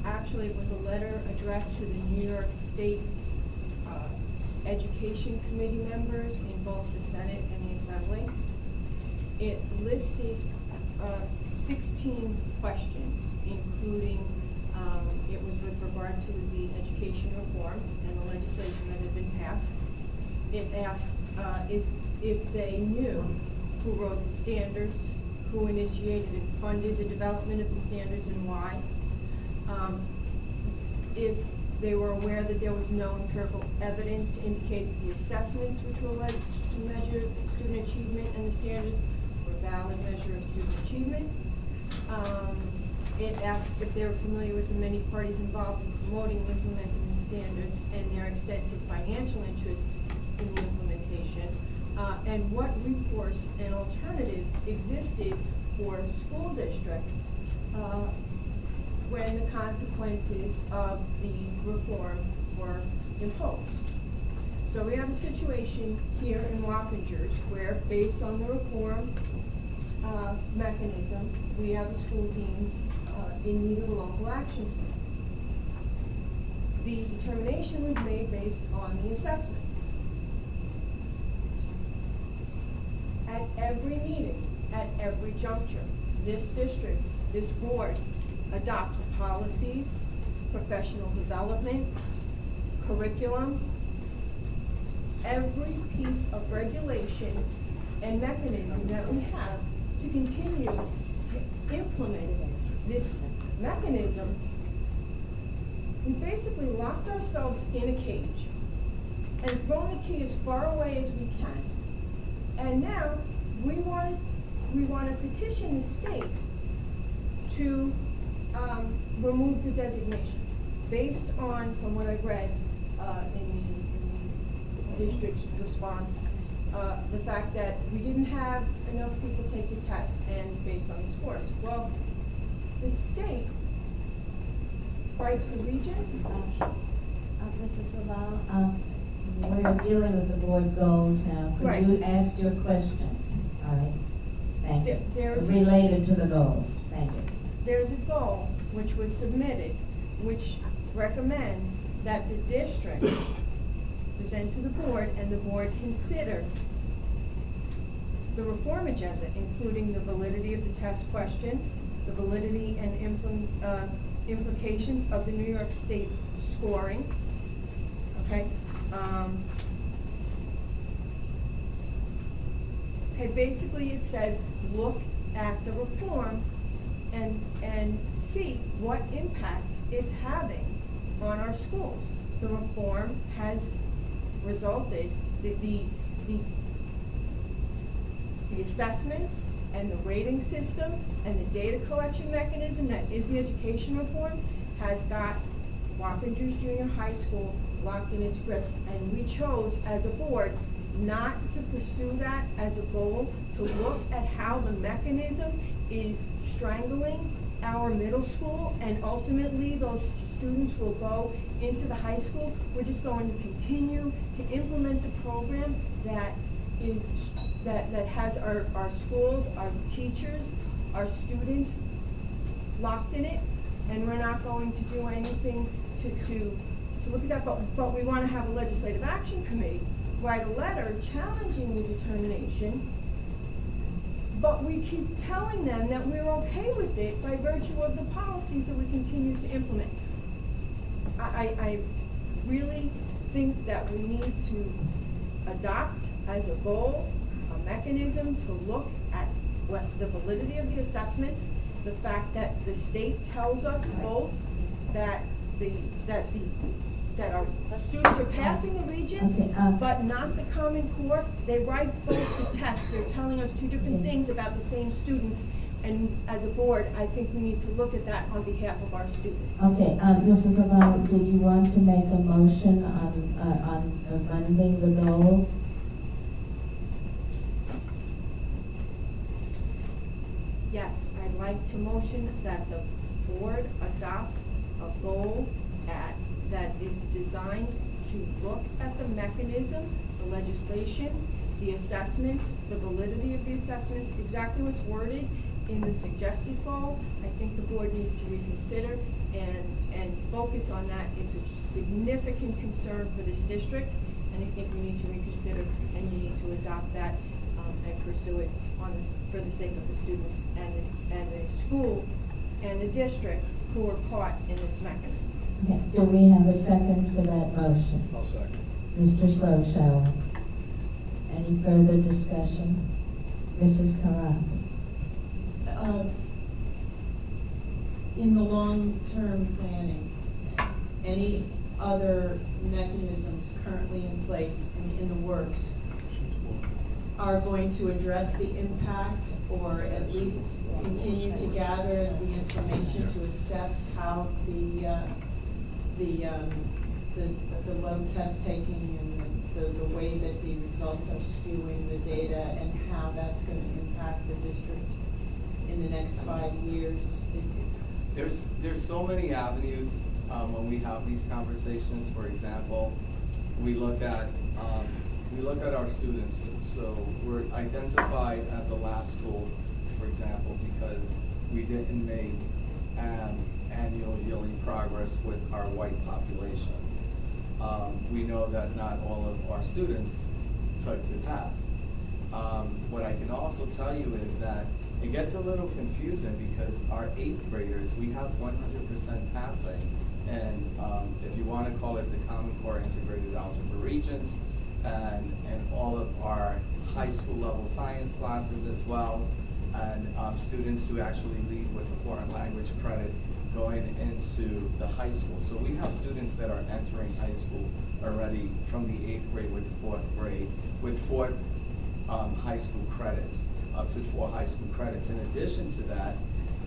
Actually, it was a letter addressed to the New York State education committee members in both the Senate and the Assembly. It listed 16 questions, including it was with regard to the education reform and the legislation that had been passed. It asked if they knew who wrote the standards, who initiated and funded the development of the standards and why. If they were aware that there was no empirical evidence to indicate that the assessments which were alleged to measure student achievement and the standards were a valid measure of student achievement. It asked if they were familiar with the many parties involved in promoting and implementing the standards and their extensive financial interests in the implementation, and what recourse and alternatives existed for school districts when the consequences of the reform were imposed. So we have a situation here in Wappingers where, based on the reform mechanism, we have a school deemed in need of a local action plan. The determination was made based on the assessments. At every meeting, at every juncture, this district, this board adopts policies, professional development, curriculum, every piece of regulation and mechanism that we have to continue to implement this mechanism. We basically locked ourselves in a cage and thrown the key as far away as we can. And now we want to petition the state to remove the designation based on, from what I've read in the district's response, the fact that we didn't have enough people take the test and based on the scores. Well, the state writes the regions. Mrs. Laval, we're dealing with the board goals now. Could Right. you ask your question? All right. Thank you. There's Related to the goals. Thank you. There's a goal which was submitted, which recommends that the district present to the board and the board consider the reform agenda, including the validity of the test questions, the validity and implications of the New York State scoring. Okay. Okay, basically it says look at the reform and see what impact it's having on our schools. The reform has resulted, the assessments and the rating system and the data collection mechanism that is the education reform has got Wappingers Junior High School locked in its grip. And we chose as a board not to pursue that as a goal, to look at how the mechanism is strangling our middle school and ultimately those students will go into the high school. We're just going to continue to implement the program that has our schools, our teachers, our students locked in it, and we're not going to do anything to look at that, but we want to have a legislative action committee write a letter challenging the determination, but we keep telling them that we're okay with it by virtue of the policies that we continue to implement. I really think that we need to adopt as a goal a mechanism to look at what the validity of the assessments, the fact that the state tells us both that our students are passing the regents, but not the Common Core. They write both the tests. They're telling us two different things about the same students. And as a board, I think we need to look at that on behalf of our students. Okay, Mrs. Laval, did you want to make a motion on amending the goals? Yes, I'd like to motion that the board adopt a goal that is designed to look at the mechanism, the legislation, the assessments, the validity of the assessments, exactly what's worded in the suggested goal. I think the board needs to reconsider and focus on that. It's a significant concern for this district, and I think we need to reconsider and you need to adopt that and pursue it for the sake of the students and the school and the district who are caught in this mechanism. Okay. Do we have a second for that motion? I'll second. Mr. Sloshower. Any further discussion? Mrs. Carrasco. In the long-term planning, any other mechanisms currently in place and in the works are going to address the impact or at least continue to gather the information to assess how the load test taking and the way that the results are skewing the data and how that's going to impact the district in the next 5 years? There's so many avenues when we have these conversations. For example, we look at our students. So we're identified as a lab school, for example, because we didn't make annual yielding progress with our white population. We know that not all of our students took the test. What I can also tell you is that it gets a little confusing because our 8th graders, we have 100% passing. And if you want to call it the Common Core Integrated Algebra Regents, and all of our high school level science classes as well, and students who actually lead with a foreign language credit going into the high school. So we have students that are entering high school already from the 8th grade with 4th grade, with 4 high school credits, up to 4 high school credits. In addition to that,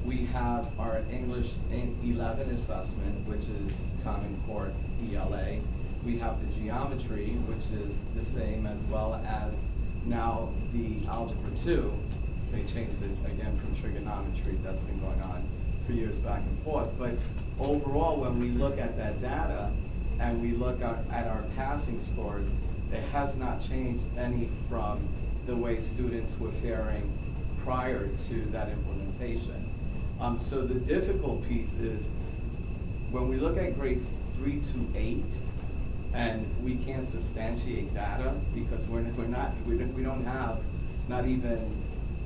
we have our English 11 assessment, which is Common Core ELA. We have the geometry, which is the same, as well as now the Algebra 2. They changed it again from trigonometry. That's been going on for years back and forth. But overall, when we look at that data and we look at our passing scores, it has not changed any from the way students were faring prior to that implementation. So the difficult piece is when we look at grades 3 to 8, and we can't substantiate data because we don't have not even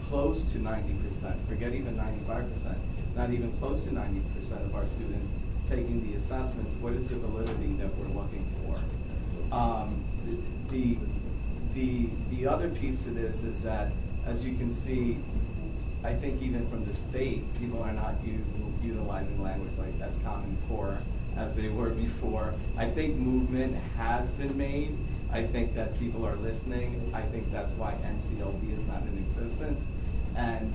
close to 90%, forget even 95%, not even close to 90% of our students taking the assessments. What is the validity that we're looking for? The other piece to this is that, as you can see, I think even from the state, people are not utilizing language like as Common Core as they were before. I think movement has been made. I think that people are listening. I think that's why NCLB is not in existence. And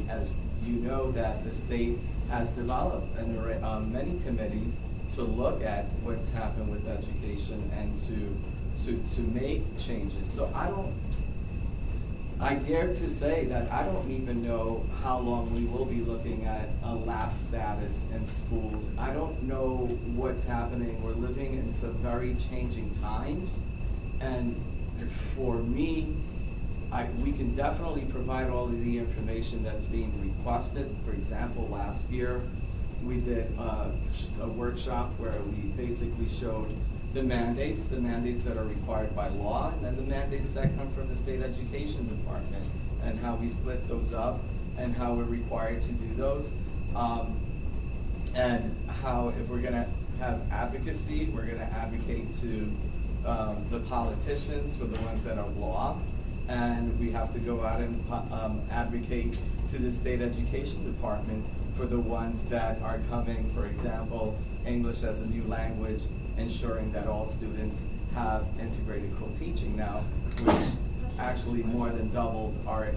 as you know, that the state has developed many committees to look at what's happened with education and to make changes. So I dare to say that I don't even know how long we will be looking at a lab status in schools. I don't know what's happening. We're living in some very changing times. And for me, we can definitely provide all of the information that's being requested. For example, last year, we did a workshop where we basically showed the mandates that are required by law, and then the mandates that come from the state education department, and how we split those up, and how we're required to do those, and how if we're going to have advocacy, we're going to advocate to the politicians for the ones that are law, and we have to go out and advocate to the state education department for the ones that are coming, for example, English as a new language, ensuring that all students have integrated co-teaching now, which actually more than doubled our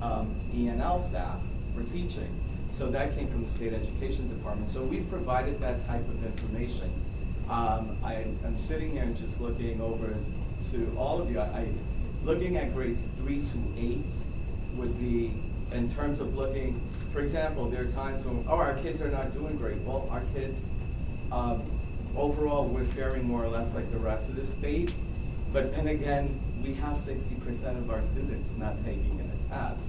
ENL staff for teaching. So that came from the state education department. So we've provided that type of information. I'm sitting here and just looking over to all of you. Looking at grades 3 to 8 would be, in terms of looking, for example, there are times when, our kids are not doing great. Well, our kids, overall, we're faring more or less like the rest of the state. But then again, we have 60% of our students not taking a test.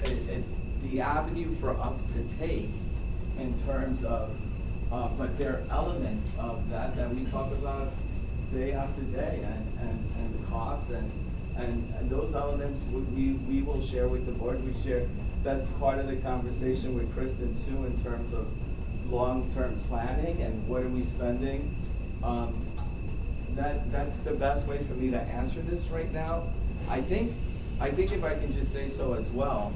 It's the avenue for us to take in terms of, but there are elements of that we talk about day after day, and the cost, and those elements we will share with the board. We share, that's part of the conversation with Kristen too, in terms of long-term planning and what are we spending. That's the best way for me to answer this right now. I think if I can just say so as well,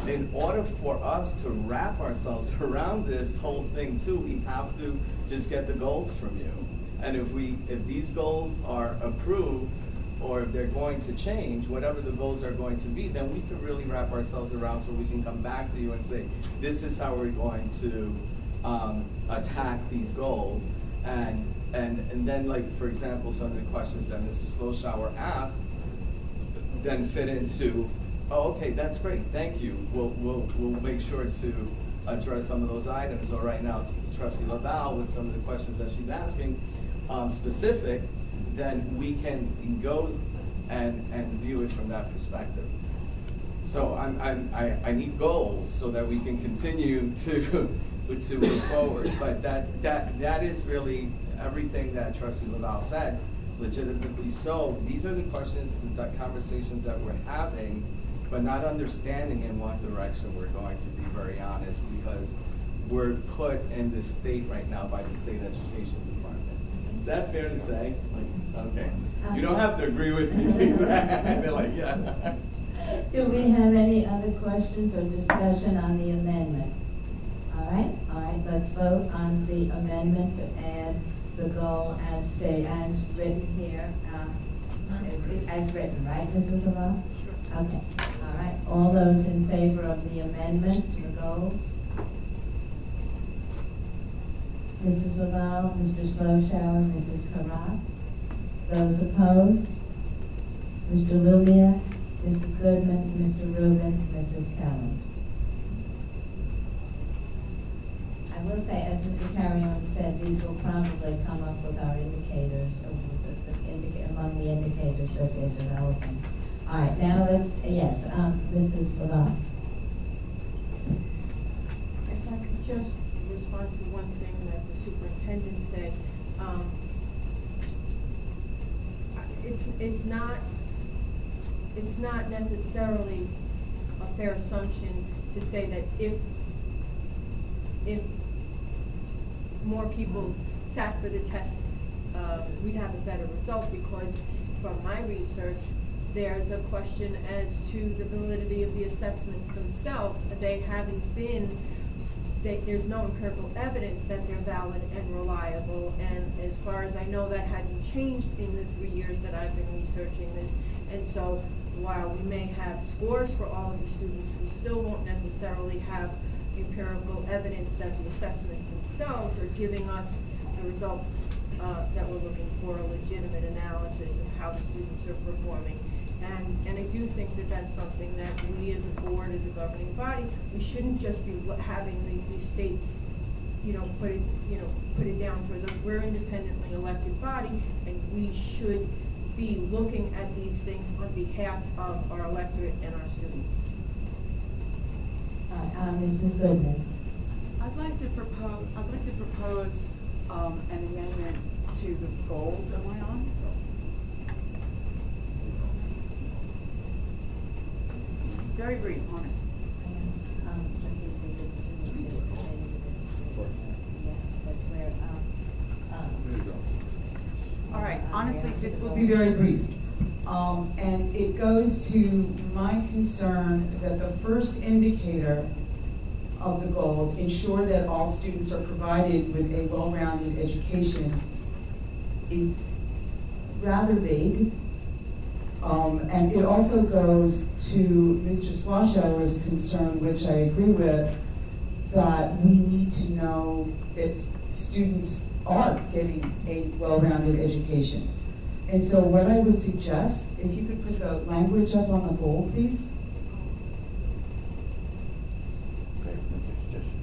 in order for us to wrap ourselves around this whole thing too, we have to just get the goals from you. And if these goals are approved, or if they're going to change, whatever the goals are going to be, then we can really wrap ourselves around, so we can come back to you and say, this is how we're going to attack these goals. And then, like, for example, some of the questions that Mr. Sloshower asked then fit into, oh, okay, that's great, thank you. We'll make sure to address some of those items. Or right now, Trustee LaValle, with some of the questions that she's asking, specific, then we can go and view it from that perspective. So I need goals so that we can continue to move forward. But that is really everything that Trustee LaValle said, legitimately so. These are the questions, the conversations that we're having, but not understanding in what direction we're going, to be very honest, because we're put in this state right now by the state education department. Is that fair to say? Okay. You don't have to agree with me. They're like, yeah. Do we have any other questions or discussion on the amendment? All right, let's vote on the amendment to add the goal as written here, as written, right, Mrs. LaValle? Sure. Okay, all right. All those in favor of the amendment to the goals? Mrs. LaValle, Mr. Sloshower, Mrs. Carra. Those opposed? Mr. Lumia, Mrs. Goodman, Mr. Rubin, Mrs. Kelly. I will say, as Mr. Carrion said, these will probably come up with our indicators, among the indicators that they're developing. All right, now let's, yes, Mrs. LaValle. If I could just respond to one thing that the superintendent said. It's not necessarily a fair assumption to say that if more people sat for the test, we'd have a better result, because from my research, there's a question as to the validity of the assessments themselves. There's no empirical evidence that they're valid and reliable, and as far as I know, that hasn't changed in the 3 years that I've been researching this. And so while we may have scores for all of the students, we still won't necessarily have empirical evidence that the assessments themselves are giving us the results that we're looking for, a legitimate analysis of how the students are performing. And I do think that that's something that we as a board, as a governing body, we shouldn't just be having the state, put it down towards us. We're an independently elected body, and we should be looking at these things on behalf of our electorate and our students. Mrs. Goodman. I'd like to propose an amendment to the goals. Am I on? Very brief, honest. All right, honestly, this will be very brief. And it goes to my concern that the first indicator of the goals ensure that all students are provided with a well-rounded education is rather vague. And it also goes to Mr. Sloshower's concern, which I agree with, that we need to know that students are getting a well-rounded education. And so what I would suggest, if you could put the language up on the goal, please.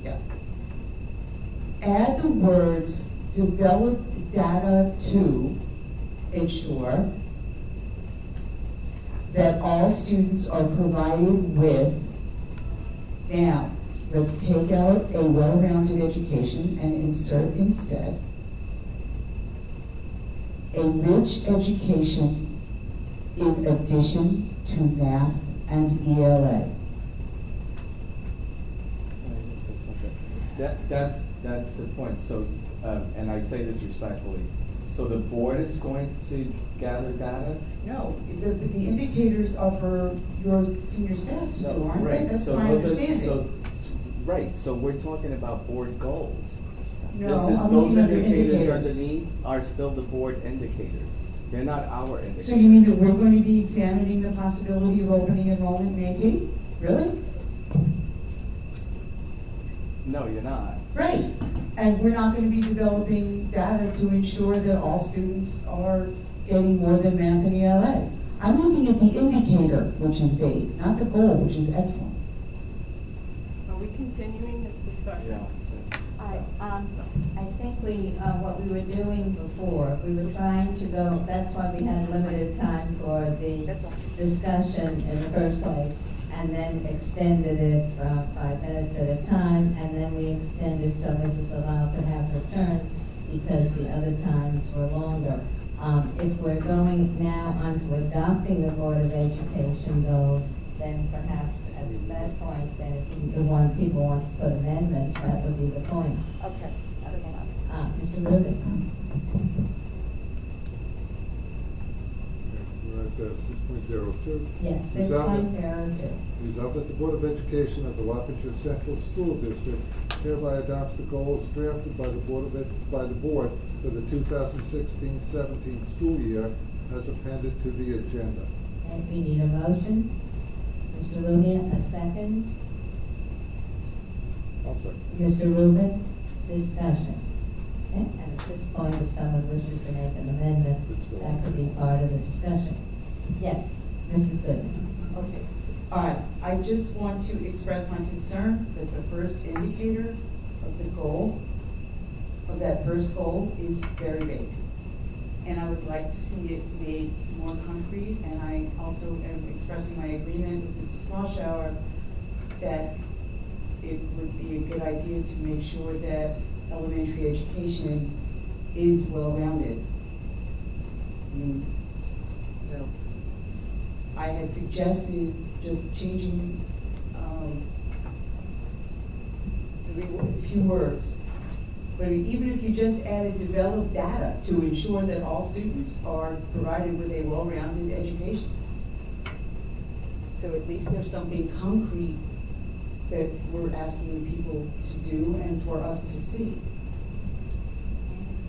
Yeah. Add the words, develop data to ensure that all students are provided with. Now, let's take out a well-rounded education and insert instead a rich education in addition to math and ELA. Can I just say something? That's the point. So, and I say this respectfully. So the board is going to gather data? No, the indicators are for your senior staff to do, aren't they? That's my understanding. Right, so we're talking about board goals. No, Those looking at the indicators underneath are still the board indicators. They're not our indicators. So you mean that we're going to be examining the possibility of opening enrollment maybe? Really? No, you're not. Right. And we're not going to be developing data to ensure that all students are getting more than math and ELA. I'm looking at the indicator, which is vague, not the goal, which is excellent. Are we continuing this discussion? Yeah. I think what we were doing before, we were trying to go, that's why we had limited time for the discussion in the first place, and then extended it 5 minutes at a time, and then we extended so Mrs. Laval could have her turn because the other times were longer. If we're going now on to adopting the Board of Education goals, then perhaps at that point, then if people want to put amendments, that would be the point. Okay. Mr. Rubin. We're at 6.02. Yes, Resolved 6.02. Resolved that the Board of Education of the Wappinger Central School District hereby adopts the goals drafted by the Board for the 2016-17 school year as appended to the agenda. And we need a motion. Mr. Lumia, a second. I'll second. Mr. Rubin, discussion. Okay, and at this point, if someone wishes to make an amendment, that could be part of the discussion. Yes, Mrs. Goodman. Okay, all right, I just want to express my concern that the first indicator of the goal, of that first goal, is very vague. And I would like to see it made more concrete, and I also am expressing my agreement with Mrs. Smallshower that it would be a good idea to make sure that elementary education is well-rounded. I had suggested just changing a few words. But even if you just added develop data to ensure that all students are provided with a well-rounded education. So at least there's something concrete that we're asking people to do and for us to see.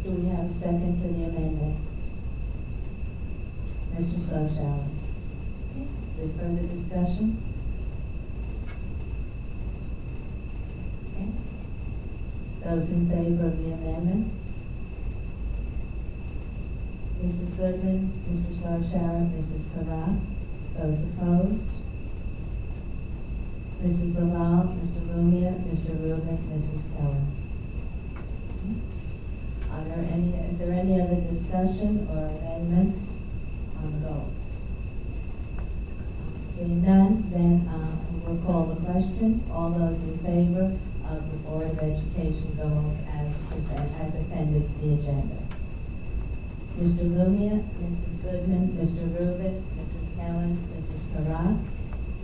Do we have a second to the amendment? Mr. Sloshower. Is there further discussion? Okay. Those in favor of the amendment? Mrs. Goodman, Mr. Sloshower, Mrs. Carra. Those opposed? Mrs. Laval, Mr. Lumia, Mr. Rubin, Mrs. Keller. Is there any other discussion or amendments on the goals? Seeing none, then we'll call the question. All those in favor of the Board of Education goals as appended to the agenda. Mr. Lumia, Mrs. Goodman, Mr. Rubin, Mrs. Keller, Mrs. Carra.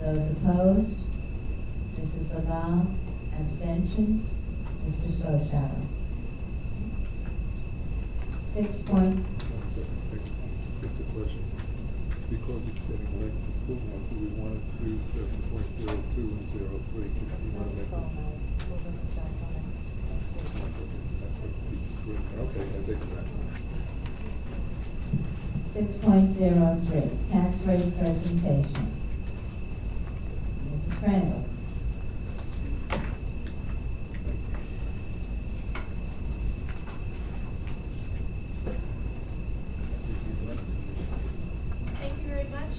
Those opposed? Mrs. Laval, abstentions? Mr. Sloshower. 6 point. Just a question. Because it's getting late to school now, do we want to do 7.02 and 03? Do you want to make it? Okay, I take it back. 6.03, tax rate presentation. Mrs. Crandall. Thank you very much.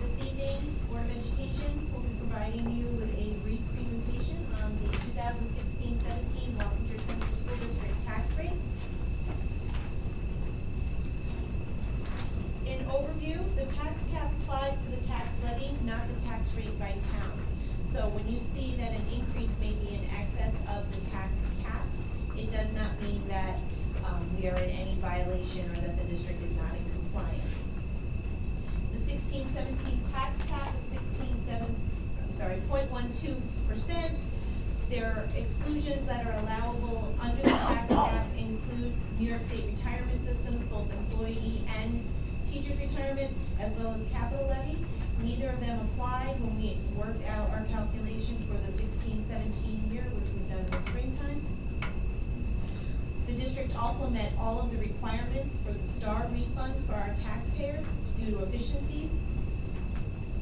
This evening, Board of Education will be providing you with a brief presentation on the 2016-17 Wappinger Central School District tax rates. In overview, the tax cap applies to the tax levy, not the tax rate by town. So when you see that an increase may be in excess of the tax cap, it does not mean that we are in any violation or that the district is not in compliance. The 16-17 tax cap is 0.12%. There are exclusions that are allowable under the tax cap include New York State retirement systems, both employee and teachers' retirement, as well as capital levy. Neither of them applied when we worked out our calculations for the 16-17 year, which was done in the springtime. The district also met all of the requirements for the STAR refunds for our taxpayers due to efficiencies.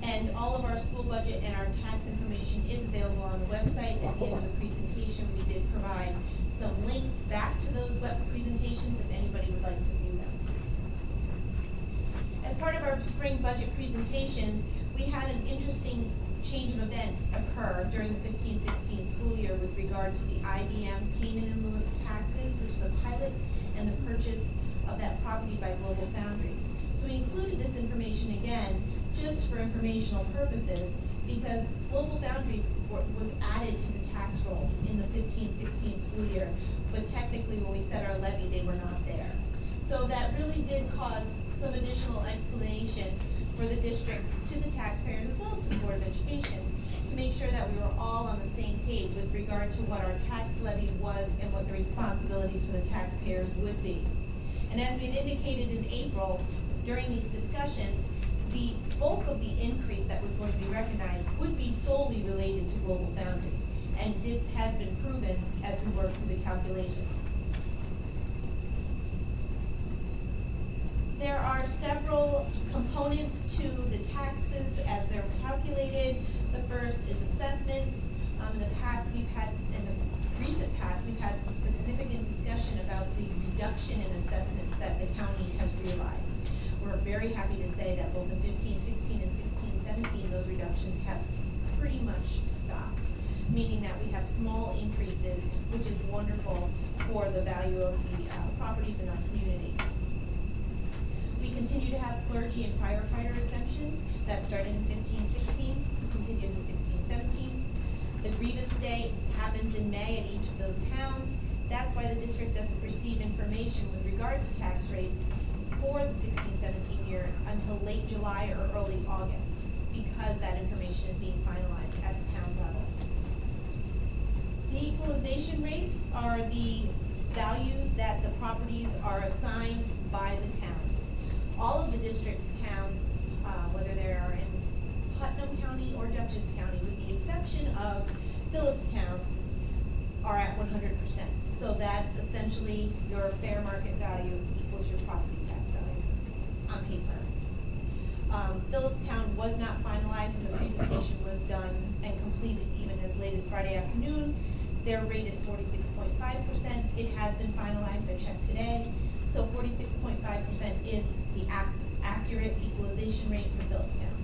And all of our school budget and our tax information is available on the website. At the end of the presentation, we did provide some links back to those web presentations if anybody would like to view them. As part of our spring budget presentations, we had an interesting change of events occur during the 15-16 school year with regard to the IBM payment in lieu of taxes, which is a pilot, and the purchase of that property by Global Foundries. So we included this information again, just for informational purposes, because Global Foundries was added to the tax rolls in the 15-16 school year, but technically when we set our levy, they were not there. So that really did cause some additional explanation for the district to the taxpayers as well as to the Board of Education to make sure that we were all on the same page with regard to what our tax levy was and what the responsibilities for the taxpayers would be. And as we had indicated in April, during these discussions, the bulk of the increase that was going to be recognized would be solely related to Global Foundries. And this has been proven as we work through the calculations. There are several components to the taxes as they're calculated. The first is assessments. In the recent past, we've had some significant discussion about the reduction in assessments that the county has realized. We're very happy to say that both in 15-16 and 16-17, those reductions have pretty much stopped, meaning that we have small increases, which is wonderful for the value of the properties in our community. We continue to have clergy and firefighter exemptions that started in 15-16, continues in 16-17. The grievance day happens in May at each of those towns. That's why the district doesn't receive information with regard to tax rates for the 16-17 year until late July or early August, because that information is being finalized at the town level. The equalization rates are the values that the properties are assigned by the towns. All of the district's towns, whether they are in Putnam County or Dutchess County, with the exception of Phillipstown, are at 100%. So that's essentially your fair market value equals your property tax value on paper. Phillipstown was not finalized when the presentation was done and completed even as late as Friday afternoon. Their rate is 46.5%. It has been finalized, I checked today. So 46.5% is the accurate equalization rate for Phillipstown.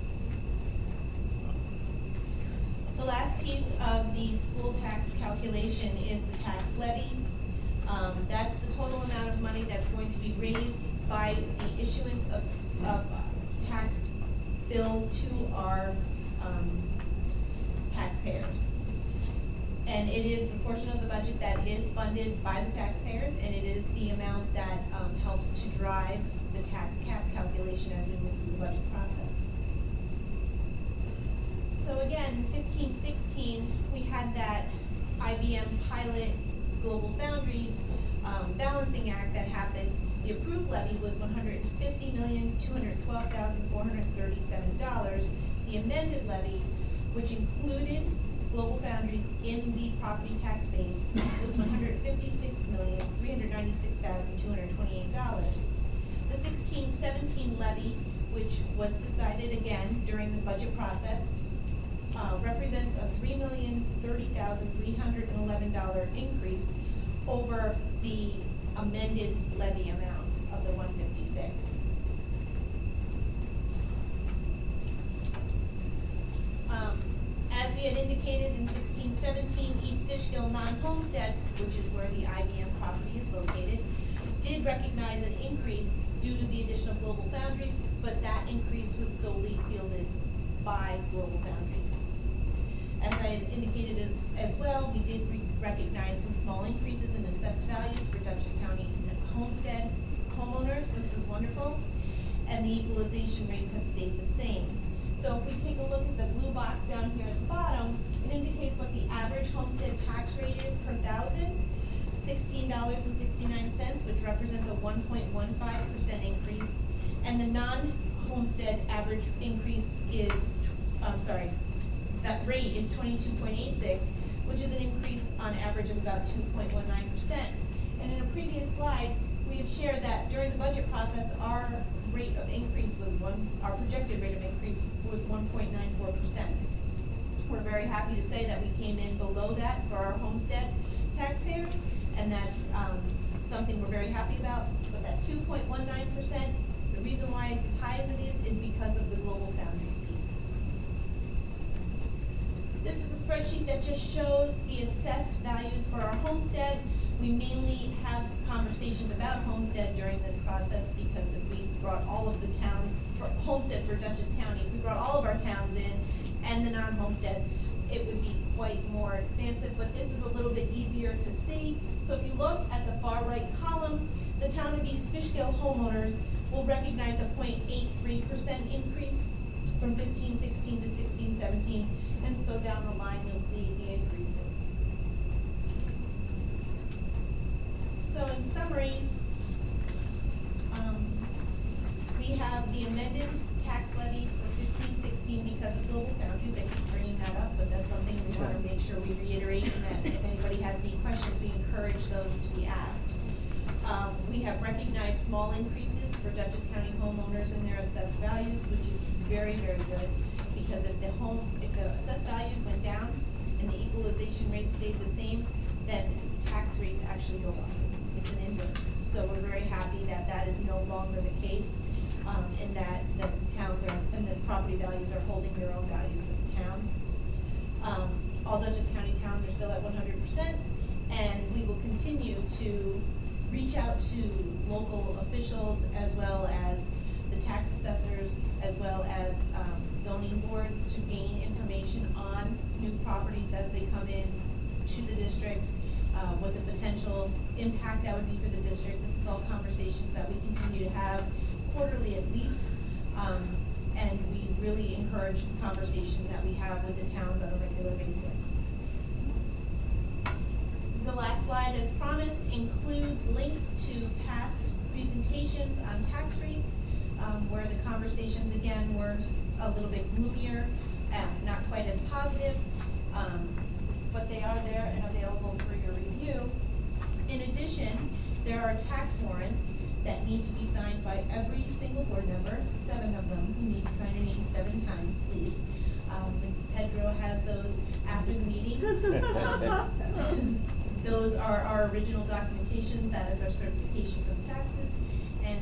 The last piece of the school tax calculation is the tax levy. That's the total amount of money that's going to be raised by the issuance of tax bills to our taxpayers. And it is the portion of the budget that is funded by the taxpayers, and it is the amount that helps to drive the tax cap calculation as we move through the budget process. So again, 15-16, we had that IBM pilot Global Foundries balancing act that happened. The approved levy was $150,212,437. The amended levy, which included Global Foundries in the property tax base, was $156,396,228. The 16-17 levy, which was decided again during the budget process, represents a $3,030,311 increase over the amended levy amount of the 156. As we had indicated in 16-17, East Fishkill non-homestead, which is where the IBM property is located, did recognize an increase due to the addition of Global Foundries, but that increase was solely fielded by Global Foundries. As I had indicated as well, we did recognize some small increases in assessed values for Dutchess County homestead homeowners, which was wonderful, and the equalization rates have stayed the same. So if we take a look at the blue box down here at the bottom, it indicates what the average homestead tax rate is per thousand, $16.69, which represents a 1.15% increase. And the non-homestead average increase is, that rate is 22.86, which is an increase on average of about 2.19%. And in a previous slide, we had shared that during the budget process, our rate of increase was our projected rate of increase was 1.94%. We're very happy to say that we came in below that for our homestead taxpayers, and that's something we're very happy about. But that 2.19%, the reason why it's as high as it is because of the global foundries piece. This is a spreadsheet that just shows the assessed values for our homestead. We mainly have conversations about homestead during this process because if we brought all of the towns, for homestead for Dutchess County, if we brought all of our towns in and the non-homestead, it would be quite more expansive, but this is a little bit easier to see. So if you look at the far right column, the town of East Fishkill homeowners will recognize a 0.83% increase from 15-16 to 16-17, and so down the line you'll see the increases. So in summary, we have the amended tax levy for 15-16 because of global foundries. I keep bringing that up, but that's something we want to make sure we reiterate, and that if anybody has any questions, we encourage those to be asked. We have recognized small increases for Dutchess County homeowners in their assessed values, which is very, very good, because if the assessed values went down and the equalization rate stayed the same, then tax rates actually go up. It's an inverse. So we're very happy that that is no longer the case, and that the towns and the property values are holding their own values with the towns. All Dutchess County towns are still at 100%, and we will continue to reach out to local officials as well as the tax assessors, as well as zoning boards to gain information on new properties as they come in to the district, what the potential impact that would be for the district. This is all conversations that we continue to have quarterly at least, and we really encourage the conversation that we have with the towns on a regular basis. The last slide, as promised, includes links to past presentations on tax rates, where the conversations again were a little bit gloomier, not quite as positive, but they are there and available for your review. In addition, there are tax warrants that need to be signed by every single board member, 7 of them. You need to sign your name 7 times, please. Mrs. Pedro has those after the meeting. Those are our original documentation. That is our certification for the taxes. And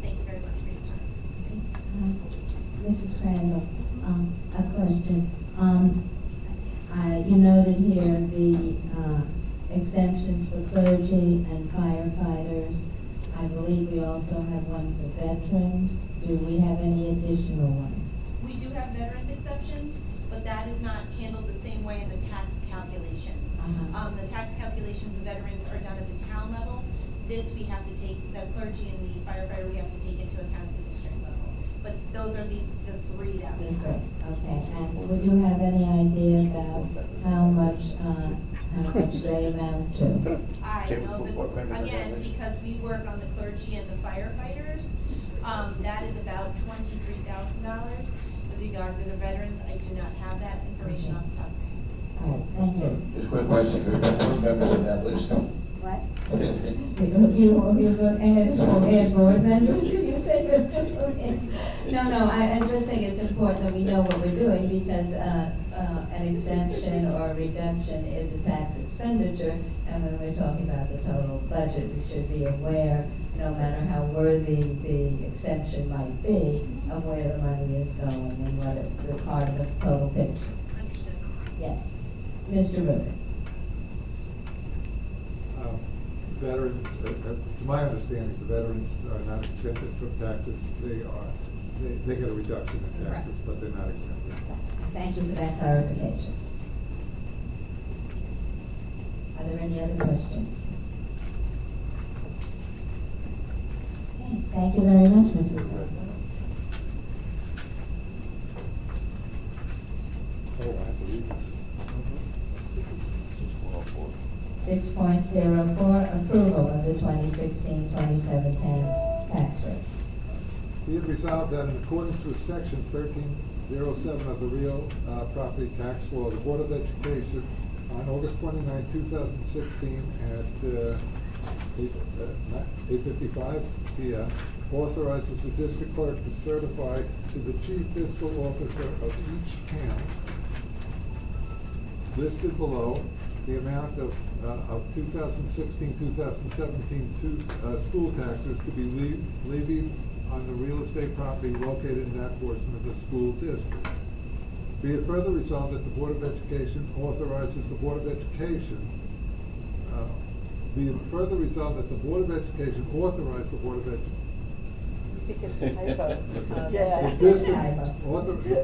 thank you very much for your time. Mrs. Crandall, a question. You noted here the exemptions for clergy and firefighters. I believe we also have one for veterans. Do we have any additional ones? We do have veterans exceptions, but that is not handled the same way in the tax calculations. The tax calculations of veterans are done at the town level. This we have to take, the clergy and the firefighter, we have to take into account at the district level. But those are the 3 that we have. Okay, and would you have any idea about how much they amount to? I know that, again, because we work on the clergy and the firefighters, that is about $23,000. With regard to the veterans, I do not have that information off the top of my head. All right, thank you. Just a quick question, who are members of that list? What? You going to add board members? You said No, I just think it's important that we know what we're doing, because an exemption or a reduction is a tax expenditure, and when we're talking about the total budget, we should be aware, no matter how worthy the exception might be, of where the money is going and what the part of the total picture. Understood. Yes. Mr. Rubin. Veterans, to my understanding, the veterans are not exempted from taxes. They get a reduction in taxes, but they're not exempted. Thank you for that clarification. Are there any other questions? Thank you very much, Mrs. Wood. Oh, I have to read this. 6.04, approval of the 2016-2017 tax rates. Be it resolved that in accordance with section 1307 of the real property tax law, the Board of Education on August 29, 2016 at 8:55 p.m. authorizes the district clerk to certify to the chief fiscal officer of each town listed below the amount of 2016-2017 school taxes to be levied on the real estate property located in that portion of the school district. Be it further resolved that the Board of Education authorizes the Board of Education. Be it further resolved that the Board of Education authorize the Board of Education. The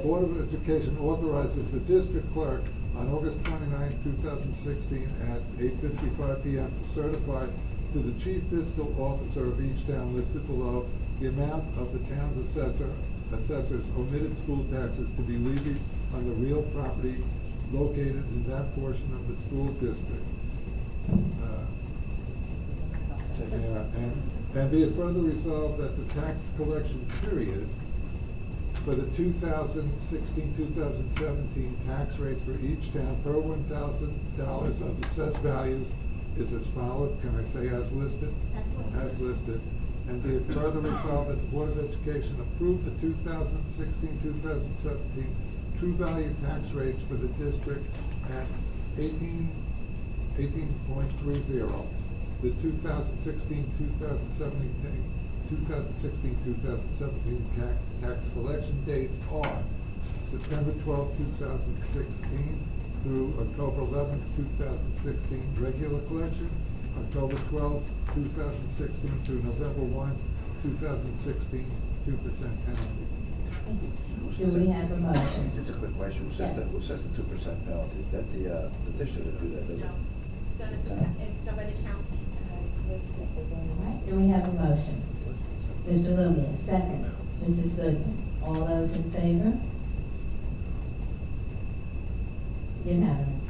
Board of Education authorizes the district clerk on August 29, 2016 at 8:55 p.m. to certify to the chief fiscal officer of each town listed below the amount of the town's assessor's omitted school taxes to be levied on the real property located in that portion of the school district. And be it further resolved that the tax collection period for the 2016-2017 tax rates for each town per $1,000 of assessed values is as follows. Can I say as listed? As listed. And be it further resolved that the Board of Education approve the 2016-2017 true value tax rates for the district at 18.30. The 2016-2017 tax collection dates are September 12, 2016 through October 11, 2016 regular collection, October 12, 2016 through November 1, 2016 2% penalty. Do we have a motion? Just a quick question. Who says the 2% penalty? Is that the district that do that, doesn't it? No, it's done by the county. All right, do we have a motion? Mr. Lumia, second. Mrs. Goodman. All those in favor? Unanimous.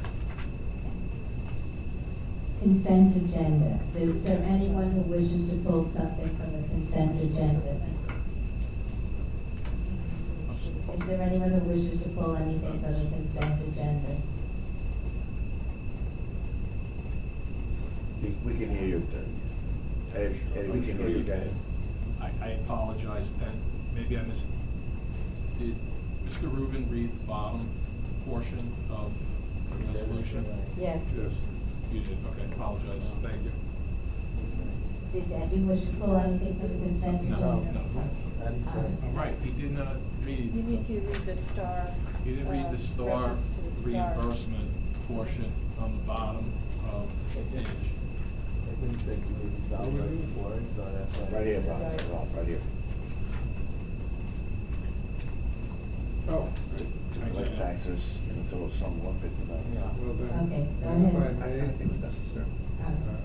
Consent agenda. Is there anyone who wishes to pull something from the consent agenda? Is there anyone who wishes to pull anything from the consent agenda? We can hear you. Eddie, we can hear you. Go ahead. I apologize, Ted. Maybe I missed. Did Mr. Rubin read the bottom portion of the resolution? Yes. Yes. You did. Okay. Apologize. Thank you. Did Debbie wish to pull anything from the consent agenda? No. Right. He did not read. You need to read the star. He didn't read the star reference to the star. reimbursement portion on the bottom of the page. I didn't think we were down right before, so that's why. Right here, Bob. Right here. Oh, Collect taxes in a total sum of $159. well then, Okay, go if I ahead. may, I think it's necessary.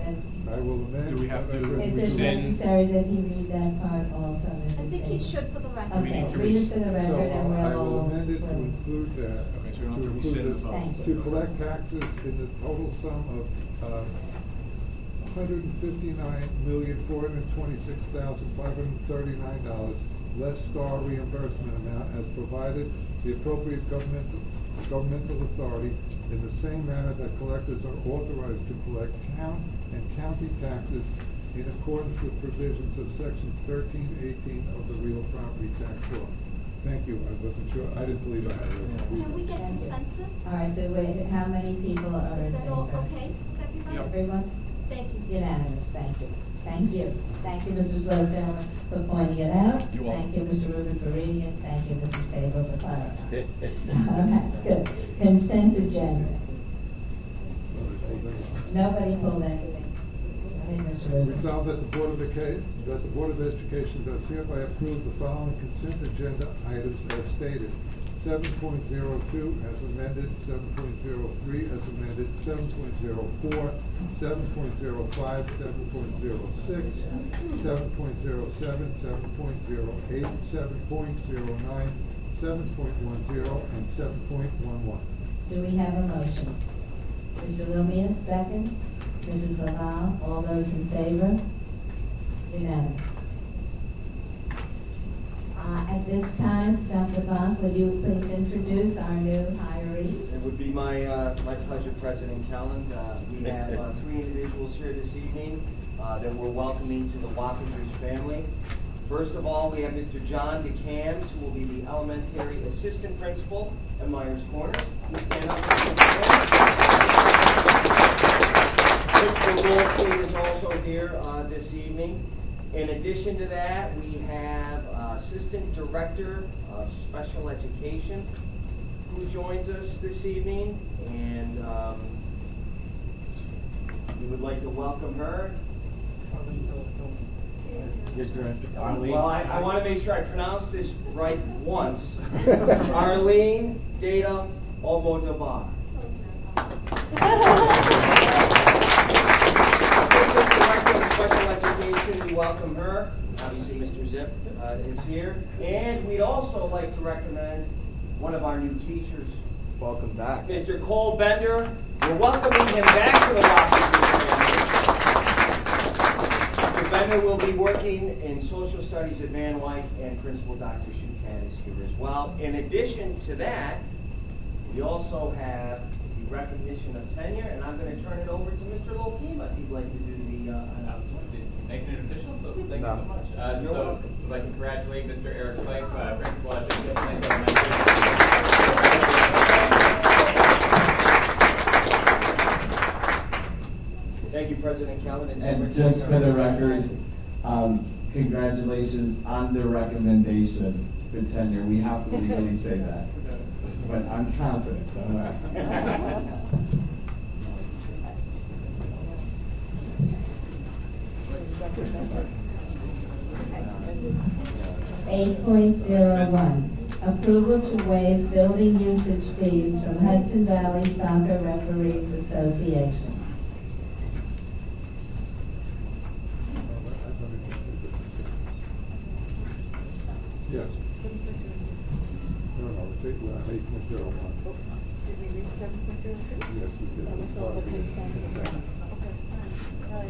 Then, I will amend. Do we have to is it rescind? necessary that he read that part also, Mrs. I think he Davis? should for the record. We Okay, need to read it for the So record and I will we'll. amend it to include that. Okay, so we don't have to to rescind the include vote. Thank you. To collect taxes in the total sum of $159,426,539, less star reimbursement amount as provided the appropriate governmental authority in the same manner that collectors are authorized to collect town and county taxes in accordance with provisions of section 1318 of the real property tax law. Thank you. I wasn't sure. I didn't believe I had it. Can we get Thank you. consensus? All right, how many people are in Is that all favor? okay with everybody? Yep. Everyone? Thank you. Unanimous, thank you. Thank you. Thank you, Mrs. Lopez, for pointing it out. You're welcome. Thank you, Mr. Rubin for reading it. Thank you, Mrs. Faber for clarifying. All right, good. Consent agenda. Nobody pulled anything. Go ahead, Mr. Rubin. Resolved that the Board of Education does hereby approve the following consent agenda items as stated. 7.02 as amended, 7.03 as amended, 7.04, 7.05, 7.06, 7.07, 7.08, 7.09, 7.10, and 7.11. Do we have a motion? Mr. Lumia, second. Mrs. Laval, all those in favor? Unanimous. At this time, Dr. Bach, would you please introduce our new hirees? It would be my pleasure, President Kelland. We have 3 individuals here this evening that we're welcoming to the Wappingers family. First of all, we have Mr. John DeCams, who will be the elementary assistant principal at Myers Corners. Please stand up, Mr. DeCams. Principal Goldstein is also here this evening. In addition to that, we have Assistant Director of Special Education who joins us this evening, and we would like to welcome her. Well, I want to make sure I pronounce this right once. Arlene Data Almodovar. Director of Special Education, we welcome her. Obviously, Mr. Zip is here. And we'd also like to recommend one of our new teachers. Welcome back. Mr. Cole Bender. We're welcoming him back to the Washington family. Mr. Bender will be working in social studies at Van Wyck, and Principal Dr. Shukan is here as well. In addition to that, we also have the recognition of tenure, and I'm going to turn it over to Mr. Lopima if he'd like to do the announcement. Making it official, so thank you so much. You're welcome. I'd like to congratulate Mr. Eric Fife, Principal at Thank you, President Kelland. And just for the record, congratulations on the recommendation for tenure. We have to legally say that, but I'm confident. 8.01, approval to waive building usage fees from Hudson Valley Soccer Referees Association. Yes. No, it's 8.01. Did we read 7.02? Yes, we did. Okay.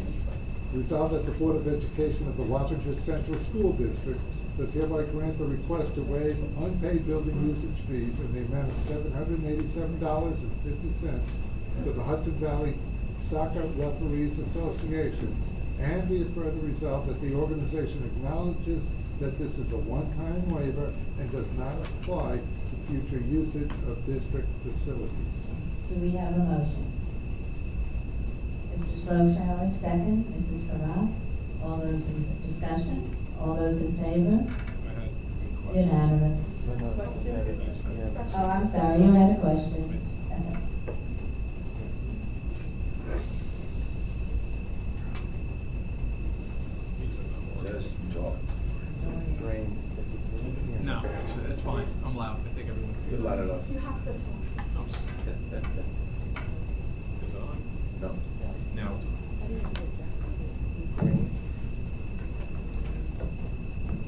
Resolved that the Board of Education of the Wappinger Central School District does hereby grant the request to waive unpaid building usage fees in the amount of $787.50 to the Hudson Valley Soccer Referees Association, and be it further resolved that the organization acknowledges that this is a one-time waiver and does not apply to future usage of district facilities. Do we have a motion? Mr. Slowshower, second. Mrs. Farrar. All those in discussion? All those in favor? Unanimous. Oh, I'm sorry, you had a question. No, it's fine. I'm loud. I think everyone. You're loud enough. You have to talk. No. No.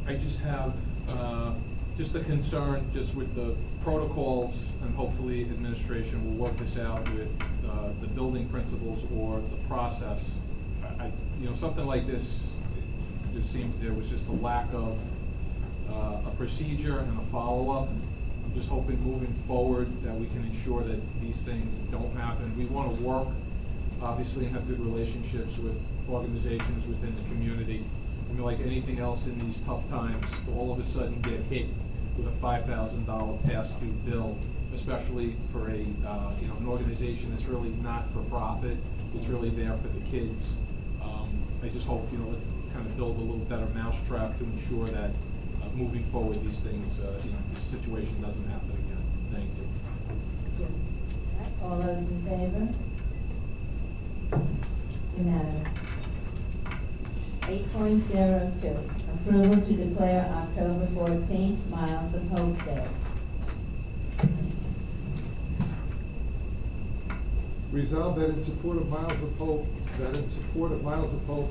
I just have just a concern just with the protocols, and hopefully administration will work this out with the building principals or the process. Something like this, it just seems there was just a lack of a procedure and a follow-up. I'm just hoping moving forward that we can ensure that these things don't happen. We want to work, obviously, and have good relationships with organizations within the community. I mean, like anything else in these tough times, to all of a sudden get hit with a $5,000 past due bill, especially for an organization that's really not for profit. It's really there for the kids. I just hope, let's kind of build a little better mousetrap to ensure that moving forward, these things, this situation doesn't happen again. Thank you. All those in favor? Unanimous. 8.02, approval to declare October 14th Miles of Hope Day. Resolved that in support of Miles of Hope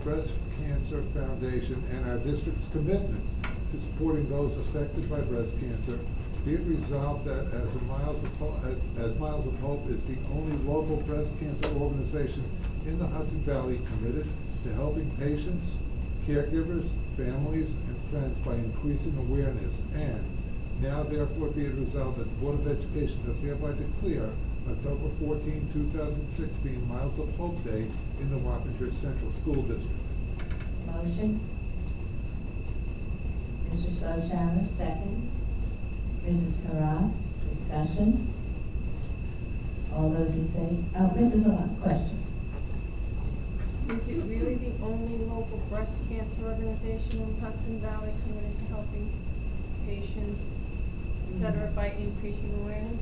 Breast Cancer Foundation and our district's commitment to supporting those affected by breast cancer, be it resolved that as Miles of Hope is the only local breast cancer organization in the Hudson Valley committed to helping patients, caregivers, families, and friends by increasing awareness, and now therefore be it resolved that the Board of Education does hereby declare October 14, 2016, Miles of Hope Day in the Wappinger Central School District. Motion. Mr. Sloshower, second. Mrs. Carra, discussion. All those in favor? Oh, Mrs. Alon, question. Is it really the only local breast cancer organization in Hudson Valley committed to helping patients, et cetera, by increasing awareness?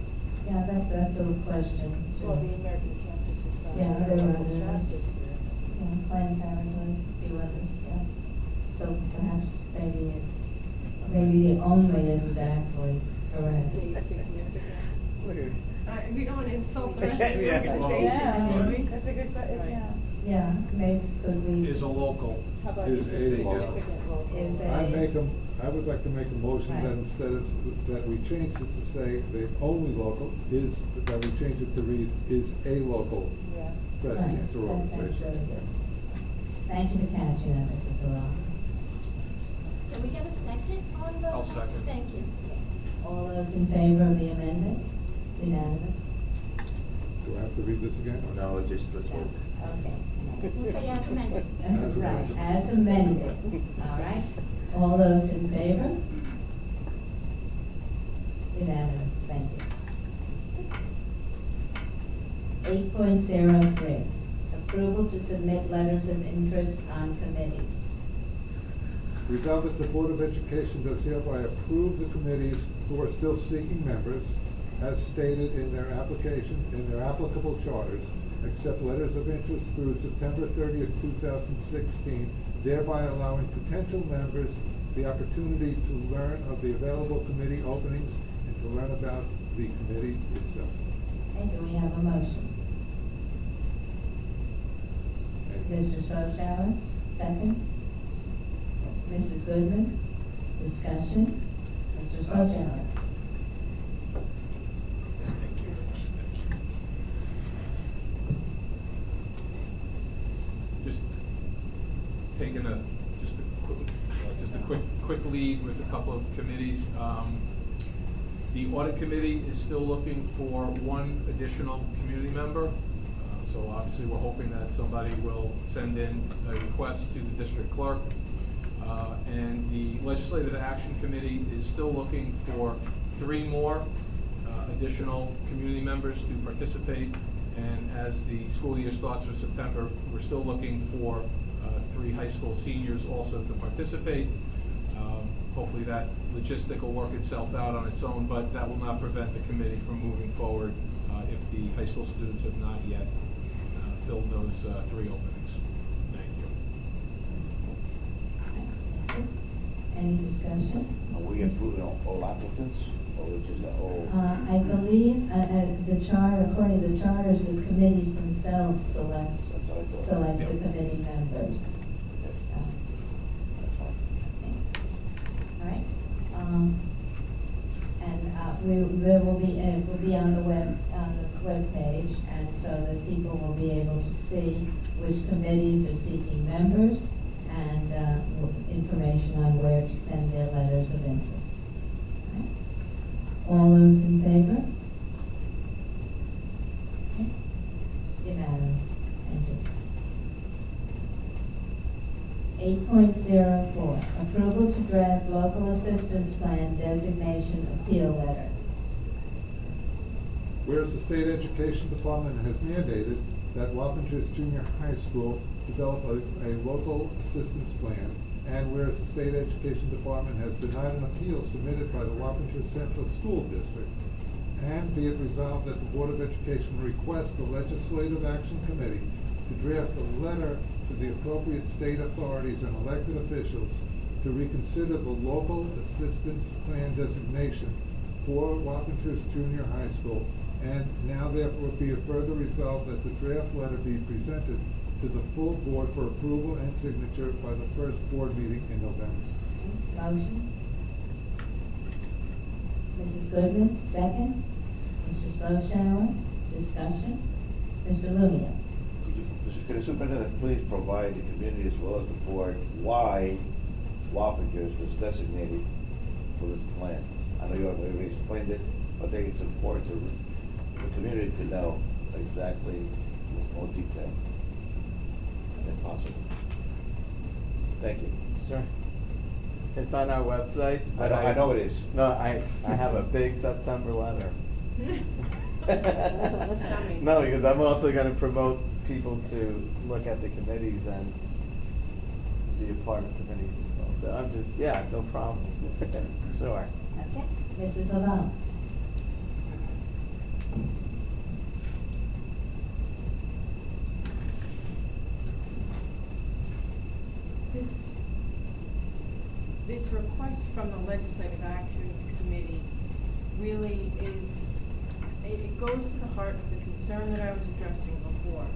Yeah, that's a question. Well, the American Cancer Society. Yeah, there are Untitled others. Chapters there. Yeah, Planned Parenthood, a few others, yeah. So perhaps maybe the only is exactly correct. It's a significant. We don't insult the rest Yeah. of the organization, do we? That's a good question, yeah. Yeah, maybe could we? Is a local. How about Is is a a local. significant local? Is I would like to make a motion that Right. instead of, that we change it to say the only local is, that we change it to read is a local Yeah. breast Right, cancer that's organization. really good. Thank you for catching that, Mrs. Alon. Can we get a second on the? I'll second. Thank you. All those in favor of the amendment? Unanimous? Do I have to read this again? No, just let's vote. Okay. We'll say as amended. As Right, amended. as amended. All right. All those in favor? Unanimous, thank you. 8.03, approval to submit letters of interest on committees. Resolved that the Board of Education does hereby approve the committees who are still seeking members, as stated in their application, in their applicable charters, accept letters of interest through September 30th, 2016, thereby allowing potential members the opportunity to learn of the available committee openings and to learn about the committee itself. Okay, do we have a motion? Mr. Sloshower, second. Mrs. Goodman, discussion. Mr. Sloshower. Just taking just a quick lead with a couple of committees. The audit committee is still looking for one additional community member. So obviously we're hoping that somebody will send in a request to the district clerk. And the legislative action committee is still looking for 3 more additional community members to participate. And as the school year starts for September, we're still looking for 3 high school seniors also to participate. Hopefully that logistic will work itself out on its own, but that will not prevent the committee from moving forward if the high school students have not yet filled those 3 openings. Thank you. Any discussion? Are we approving all applicants, or just all? I believe, the charter, according to the charters, the committees themselves select the committee members. That's fine. All right. There will be, it will be on the web page, and so that people will be able to see which committees are seeking members and information on where to send their letters of interest. All those in favor? Okay. Unanimous. Thank you. 8.04, approval to draft local assistance plan designation appeal letter. Whereas the State Education Department has mandated that Wappingers Junior High School develop a local assistance plan, and whereas the State Education Department has denied an appeal submitted by the Wappinger Central School District, and be it resolved that the Board of Education requests the Legislative Action Committee to draft a letter to the appropriate state authorities and elected officials to reconsider the local assistance plan designation for Wappingers Junior High School And now therefore be it further resolved that the draft letter be presented to the full board for approval and signature by the first board meeting in November. Motion. Mrs. Goodman, second. Mr. Slowshower, discussion. Mr. Lumia. Could the superintendent please provide the community as well as the board why Wappingers was designated for this plan? I know you already explained it, but I think it's important for the community to know exactly with more detail, if possible. Thank you. Sure. It's on our website. I know it is. No, I have a big September letter. No, because I'm also going to promote people to look at the committees and the apartment committees as well. So I'm just, yeah, no problem. Sure. Okay. Mrs. Lavelle. This request from the Legislative Action Committee really is, it goes to the heart of the concern that I was addressing before.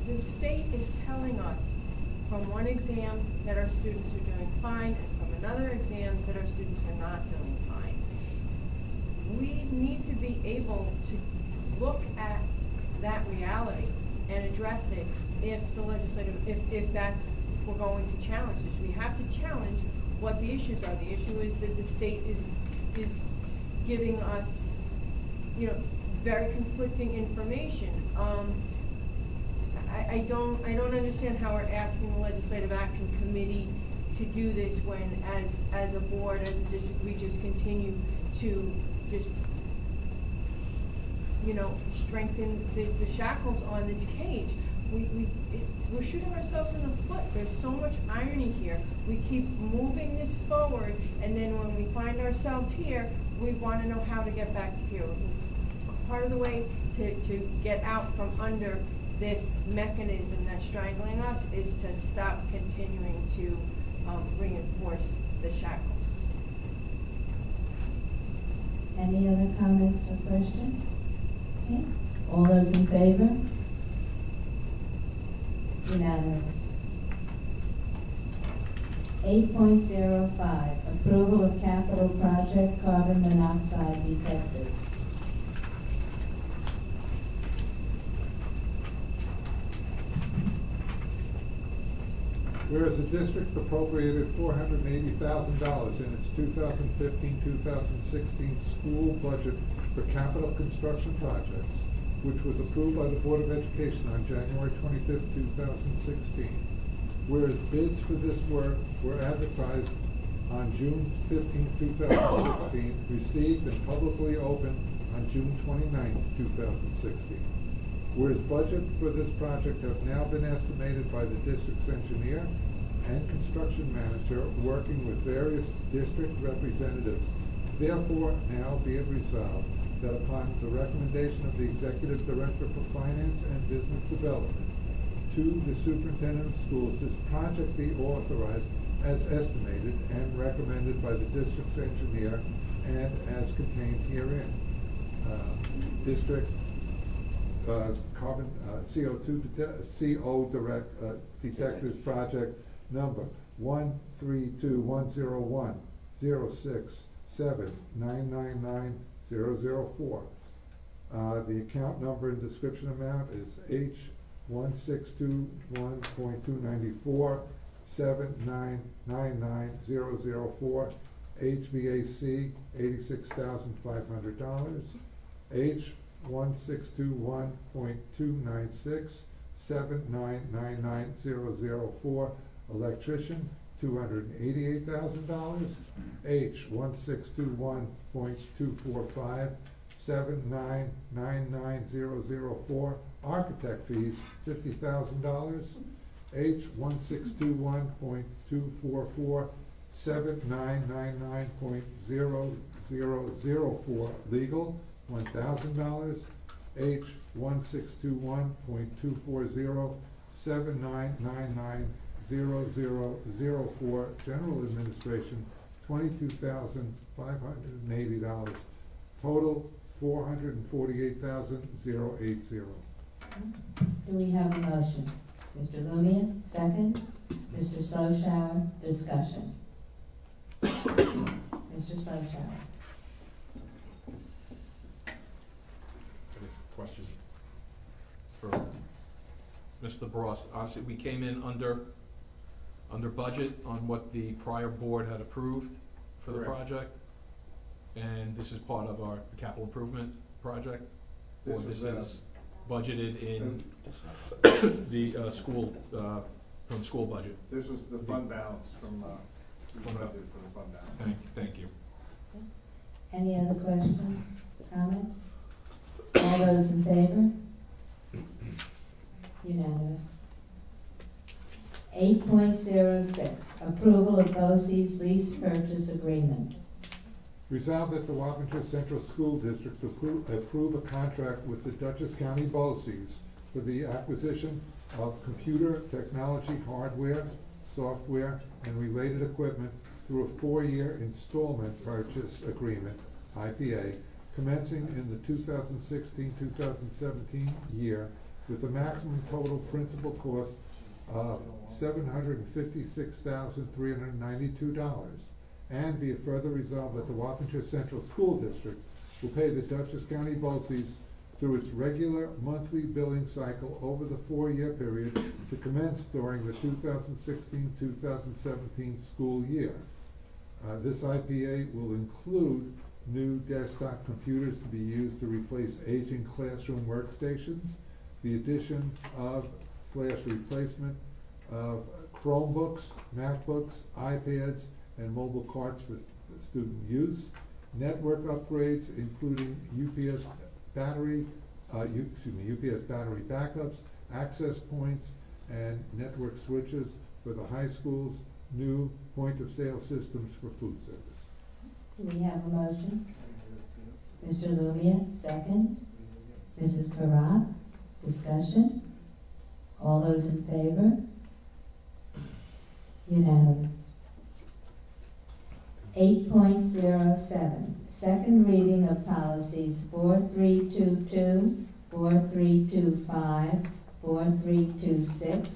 The state is telling us from one exam that our students are doing fine, and from another exam that our students are not doing fine. We need to be able to look at that reality and address it if the legislative, if that's, we're going to challenge this. We have to challenge what the issues are. The issue is that the state is giving us, very conflicting information. I don't understand how we're asking the Legislative Action Committee to do this when, as a board, as a district, we just continue to just, strengthen the shackles on this cage. We're shooting ourselves in the foot. There's so much irony here. We keep moving this forward, and then when we find ourselves here, we want to know how to get back here. Part of the way to get out from under this mechanism that's strangling us is to stop continuing to reinforce the shackles. Any other comments or questions? Okay. All those in favor? Unanimous. 8.05, approval of capital project carbon monoxide detectors. Whereas the district appropriated $480,000 in its 2015-2016 school budget for capital construction projects, which was approved by the Board of Education on January 25, 2016. Whereas bids for this work were advertised on June 15, 2016, received and publicly opened on June 29, 2016. Whereas budget for this project have now been estimated by the district's engineer and construction manager working with various district representatives. Therefore, now be it resolved that upon the recommendation of the Executive Director for Finance and Business Development to the Superintendent of Schools, this project be authorized as estimated and recommended by the district's engineer and as contained herein. District carbon CO2 detectors project number 132101067999004. The account number and description amount is H1621.294 7999004. HVAC $86,500. H1621.296 7999004. Electrician $288,000. H1621.245 7999004. Architect fees $50,000. H1621.244 7999004. Legal $1,000. H1621.240 7999004. General administration $22,580. Total $448,080. Do we have a motion? Mr. Lumia, second. Mr. Sloshower, discussion. Mr. Sloshower. Question for Mr. Bross. Obviously, we came in under budget on what the prior board had approved for the project, and this is part of our capital improvement project, or this is budgeted in the school from school budget. This was the fund balance from budget for the fund balance. Thank you. Any other questions, comments? All those in favor? Unanimous. 8.06, approval of Boces lease purchase agreement. Resolved that the Wappinger Central School District approve a contract with the Dutchess County Boces for the acquisition of computer technology hardware, software, and related equipment through a 4-year installment purchase agreement, IPA, commencing in the 2016-2017 year with a maximum total principal cost of $756,392. And be it further resolved that the Wappinger Central School District will pay the Dutchess County Boces through its regular monthly billing cycle over the 4-year period to commence during the 2016-2017 school year. This IPA will include new desktop computers to be used to replace aging classroom workstations, the addition of / replacement of Chromebooks, MacBooks, iPads, and mobile carts for student use, network upgrades including UPS battery backups, access points, and network switches for the high school's new point-of-sale systems for food service. Do we have a motion? Mr. Lumia, second. Mrs. Karat, discussion. All those in favor? Unanimous. 8.07, second reading of policies 4322, 4325, 4326,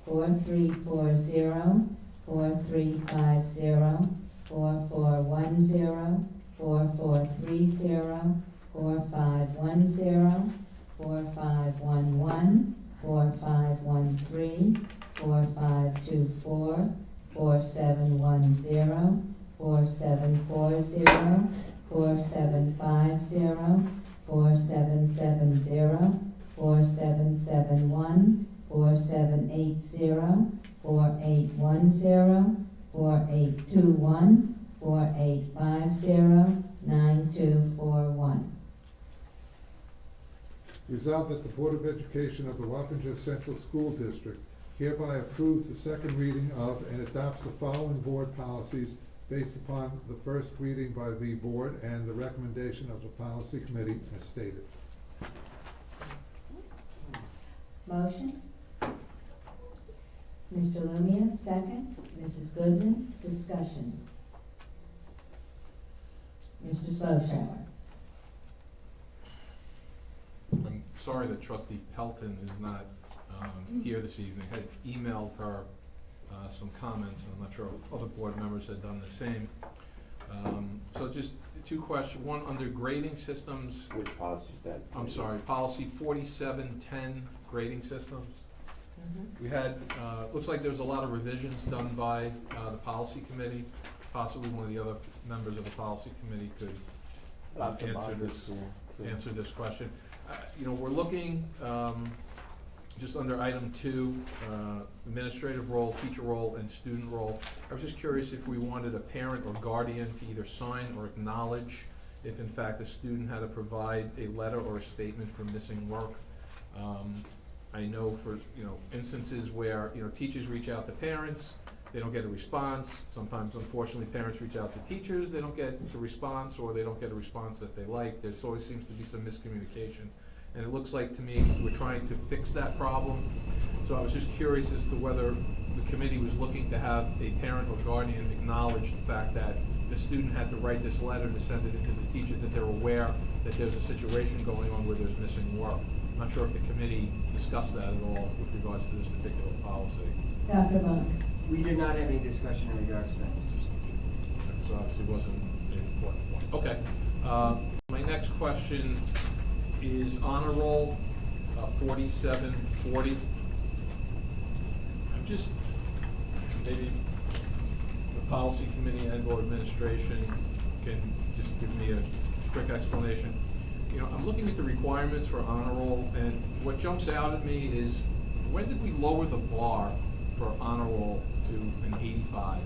4340, 4350, 4410, 4430, 4510, 4511, 4513, 4524, 4710, 4740, 4750, 4770, 4771, 4780, 4810, 4821, 4850, 9241. Resolved that the Board of Education of the Wappinger Central School District hereby approves the second reading of and adopts the following board policies based upon the first reading by the board and the recommendation of the policy committee as stated. Motion? Mr. Lumia, second. Mrs. Goodman, discussion. Mr. Sloshower. I'm sorry that Trustee Pelton is not here this evening. I had emailed her some comments, and I'm not sure if other board members had done the same. So just two questions. One, under grading systems. Which policy is that? I'm sorry, policy 4710, grading systems. We had, looks like there was a lot of revisions done by the policy committee. Possibly one of the other members of the policy committee could answer this question. You know, we're looking just under item 2, administrative role, teacher role, and student role. I was just curious if we wanted a parent or guardian to either sign or acknowledge if in fact a student had to provide a letter or a statement for missing work. I know for instances where teachers reach out to parents, they don't get a response. Sometimes, unfortunately, parents reach out to teachers, they don't get a response, or they don't get a response that they like. There always seems to be some miscommunication. And it looks like to me we're trying to fix that problem. So I was just curious as to whether the committee was looking to have a parent or guardian acknowledge the fact that the student had to write this letter to send it to the teacher, that they're aware that there's a situation going on where there's missing work. I'm not sure if the committee discussed that at all with regards to this particular policy. Dr. Bunk. We did not have any discussion in regards to that, Mr. Secretary. So obviously wasn't an important point. Okay. My next question is honor roll 4740. I'm just, maybe the policy committee and or administration can just give me a quick explanation. You know, I'm looking at the requirements for honor roll, and what jumps out at me is, when did we lower the bar for honor roll to an 85?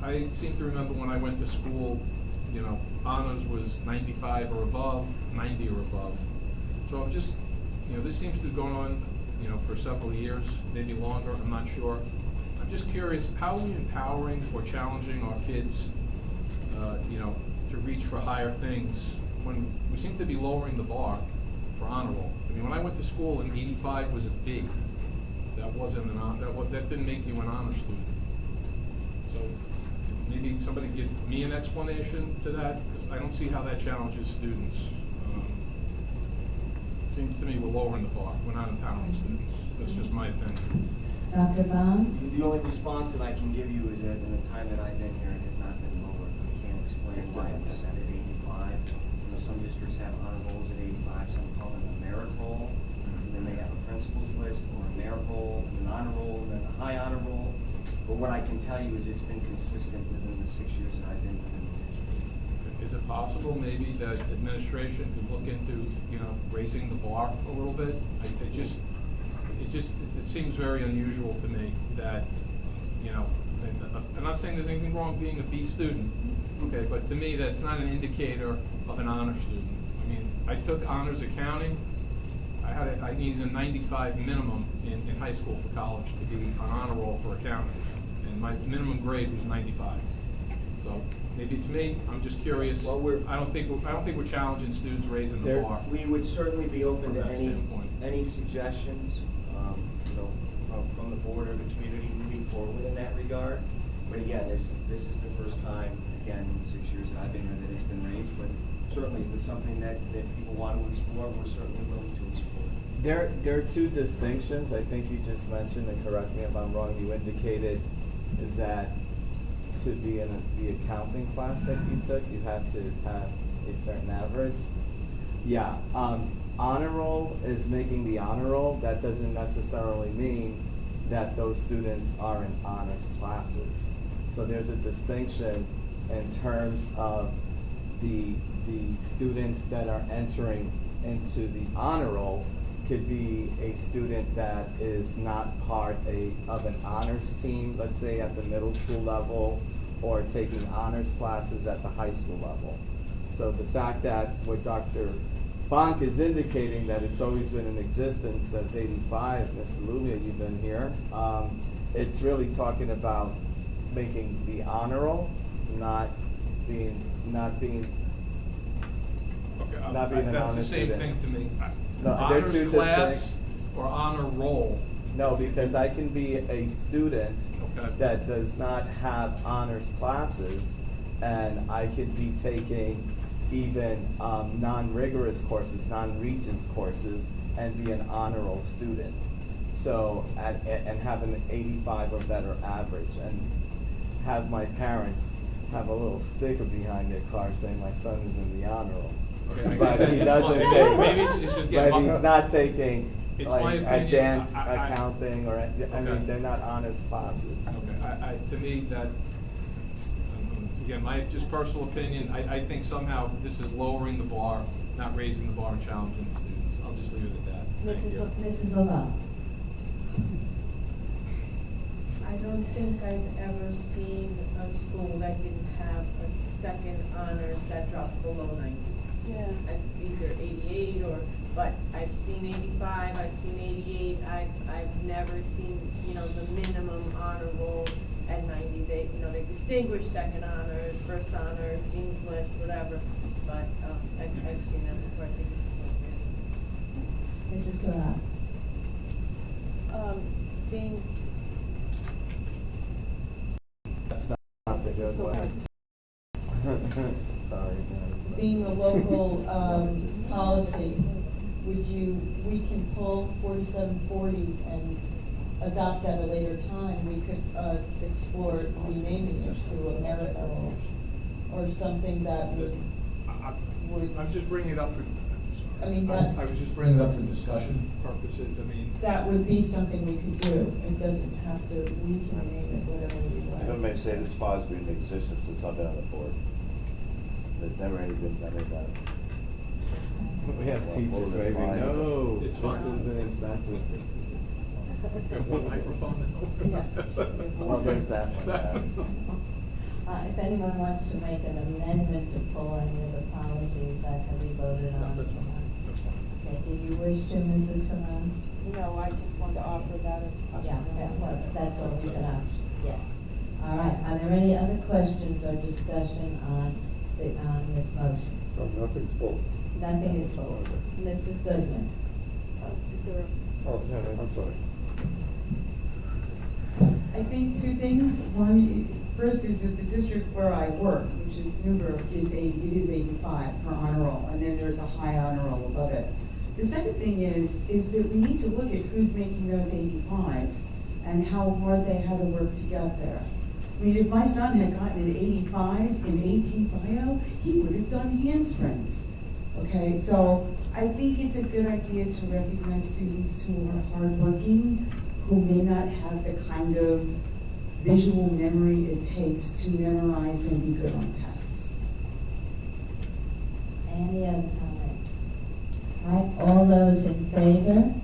I seem to remember when I went to school, you know, honors was 95 or above, 90 or above. So I'm just, you know, this seems to have gone on, you know, for several years, maybe longer, I'm not sure. I'm just curious, how are we empowering or challenging our kids, you know, to reach for higher things when we seem to be lowering the bar for honor roll? I mean, when I went to school, an 85 was a big. That wasn't an that didn't make you an honor student. So maybe somebody give me an explanation to that, because I don't see how that challenges students. Seems to me we're lowering the bar. We're not empowering students. That's just my opinion. Dr. Bond? The only response that I can give you is that in the time that I've been here, it has not been lowered. I can't explain why it was set at 85. You know, some districts have honor rolls at 85, some call them a merit roll, and then they have a principal's list, or a merit roll, and an honor roll, and then a high honor roll. But what I can tell you is it's been consistent within the 6 years that I've been within the district. Is it possible maybe that administration could look into, you know, raising the bar a little bit? It seems very unusual to me that, you know, I'm not saying there's anything wrong being a B student, okay, but to me that's not an indicator of an honor student. I mean, I took honors accounting. I needed a 95 minimum in high school for college to be on honor roll for accounting, and my minimum grade was 95. So maybe it's me. I'm just curious. Well, I don't think we're challenging students raising the bar. We would certainly be open to standpoint. any suggestions, you know, from the board or the community moving forward in that regard. But again, this is the first time, again, in 6 years that I've been here that it's been raised. But certainly, if it's something that people want to explore, we're certainly willing to explore. There are two distinctions. I think you just mentioned, and correct me if I'm wrong, you indicated that to be in the accounting class that you took, you had to have a certain average. Yeah, honor roll is making the honor roll. That doesn't necessarily mean that those students are in honors classes. So there's a distinction in terms of the students that are entering into the honor roll could be a student that is not part of an honors team, let's say at the middle school level, or taking honors classes at the high school level. So the fact that what Dr. Bonk is indicating that it's always been in existence since 85, Ms. Lumia, you've been here, it's really talking about making the honor roll, not being an honor student. That's the same thing to me. No, honors class or honor roll? No, because I can be a student that does not have honors classes, and I could be taking even non-rigorous courses, non-regents courses, and be an honor roll student. So, and have an 85 or better average, and have my parents have a little sticker behind their car saying my son is in the honor roll. Okay, but he doesn't take. Maybe it's just but he's not taking like advanced opinion, accounting or I mean they're not honors classes. Okay, to me that again my just personal opinion. I think somehow this is lowering the bar, not raising the bar and challenging the students. I'll just leave it at that. Mrs. Lavelle. I don't think I've ever seen a school that didn't have a second honors that dropped below 90. Yeah. Either 88 but I've seen 85, I've seen 88, I've never seen, you know, the minimum honor roll at 90. They distinguish second honors, first honors, dean's list, whatever, but I've seen that before. I think Mrs. Garrett. Being That's not This is the one. Sorry. Being a local policy, we can pull 4740 and adopt at a later time. We could explore renaming it to a merit role or something that would. I'm just bringing it up for. I mean, I was just bringing it up for discussion purposes. I mean. That would be something we could do. It doesn't have to. We can name it whatever we If I like. may say, this pod's been in existence since I've been on the board. There's never any been, We have teachers maybe. No, It's fine. This is an incentive. One microphone. Well, there's that one. If anyone wants to make an amendment to pull any of the policies that can be voted on. That's fine. Okay, did you wish to, Mrs. Karan? No, I just wanted to offer that as a Yeah, possibility. well, that's always an option, yes. All right, are there any other questions or discussion on this motion? So nothing's pulled. Nothing is pulled. Mrs. Goodman? Is there a Oh, no, I'm sorry. I think two things. One, first is that the district where I work, which is Newburgh, it is 85 for honor roll, and then there's a high honor roll above it. The second thing is that we need to look at who's making those 85s and how hard they had to work to get there. I mean, if my son had gotten an 85 in AP Bio, he would have done handsprings. Okay, so I think it's a good idea to recognize students who are hardworking, who may not have the kind of visual memory it takes to memorize and be good on tests. Any other comments? All right, all those in favor?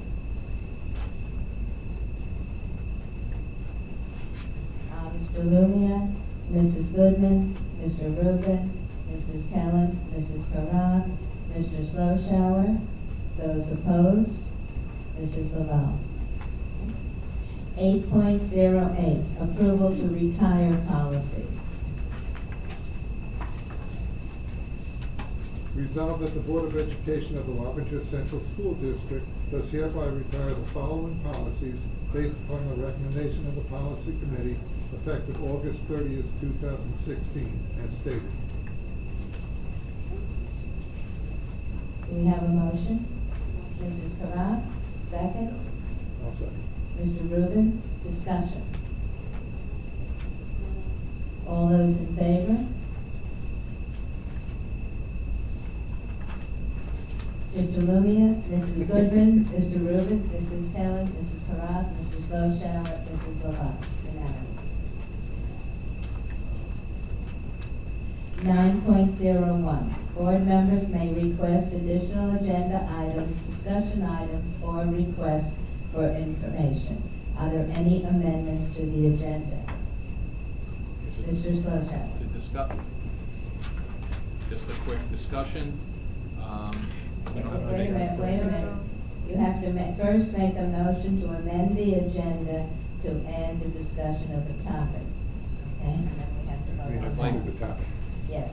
Mr. Lumia, Mrs. Goodman, Mr. Rubin, Mrs. Kellen, Mrs. Karan, Mr. Sloshower. Those opposed? Mrs. Laval. 8.08, approval to retire policies. Resolved that the Board of Education of the Wappinger Central School District does hereby retire the following policies based upon the recommendation of the Policy Committee effective August 30th, 2016, as stated. Do we have a motion? Mrs. Karan, second. I'll second. Mr. Rubin, discussion. All those in favor? Mr. Lumia, Mrs. Goodman, Mr. Rubin, Mrs. Kellen, Mrs. Karan, Mr. Sloshower, Mrs. Laval. Unanimous. 9.01, board members may request additional agenda items, discussion items, or requests for information. Are there any amendments to the agenda? Mr. Sloshower. To discuss, just a quick discussion. We don't have to Wait a make- minute. You have to first make a motion to amend the agenda to add the discussion of the topic. Okay, and then we have to vote on that. The topic. Yes.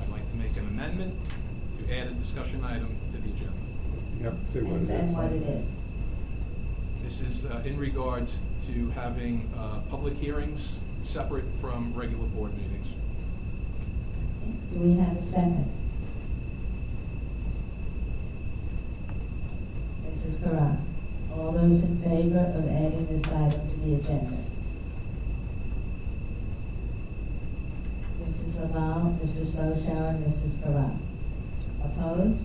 I'd like to make an amendment to add a discussion item to the agenda. You have to say what it is. And what it is. This is in regards to having public hearings separate from regular board meetings. Do we have a second? Mrs. Karan. All those in favor of adding this item to the agenda? Mrs. Laval, Mr. Sloshower, Mrs. Karan. Opposed?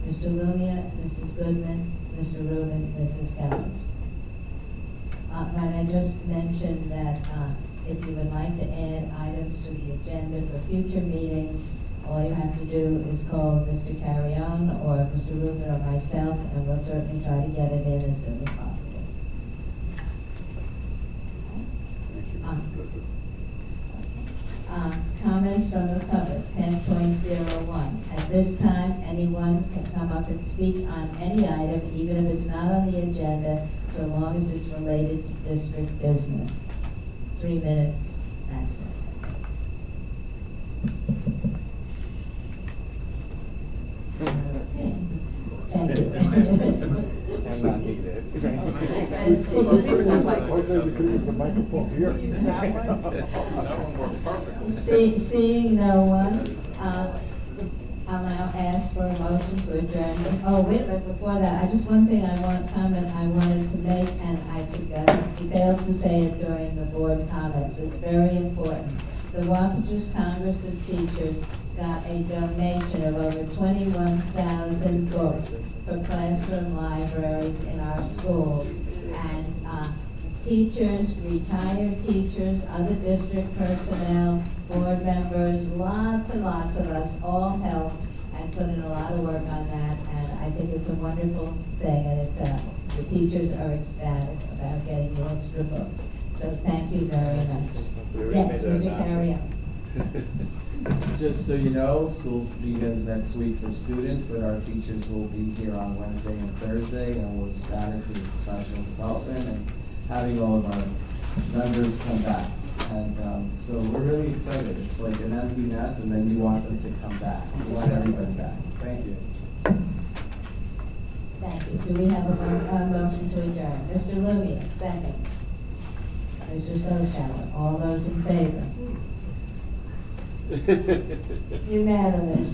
Mr. Lumia, Mrs. Goodman, Mr. Rubin, Mrs. Keller. Might I just mention that if you would like to add items to the agenda for future meetings, all you have to do is call Mr. Carrion or Mr. Rubin or myself, and we'll certainly try to get it in as soon as possible. Comments from the public, 10.01. At this time, anyone can come up and speak on any item, even if it's not on the agenda, so long as it's related to district business. 3 minutes maximum. Thank you. And not needed. said you could use the microphone here. Use that one? That one works perfectly. Seeing no one, I'll now ask for a motion to adjourn. Oh, wait a minute, before that, one thing I wanted to make, and I failed to say it during the board comments, it's very important. The Wapatos Congress of Teachers got a donation of over 21,000 books for classroom libraries in our schools. And teachers, retired teachers, other district personnel, board members, lots and lots of us all helped and put in a lot of work on that. And I think it's a wonderful thing, and the teachers are ecstatic about getting the extra books. So thank you very much. Yes, Mr. Carrier. Just so you know, school begins next week for students, but our teachers will be here on Wednesday and Thursday, and we're ecstatic with professional development and having all of our members come back. And so we're really excited. It's like an empty nest, and then you want them to come back. You want everybody back. Thank you. Thank you. Do we have a motion to adjourn? Mr. Lumia, second. Mr. Sloshower, all those in favor? Unanimous.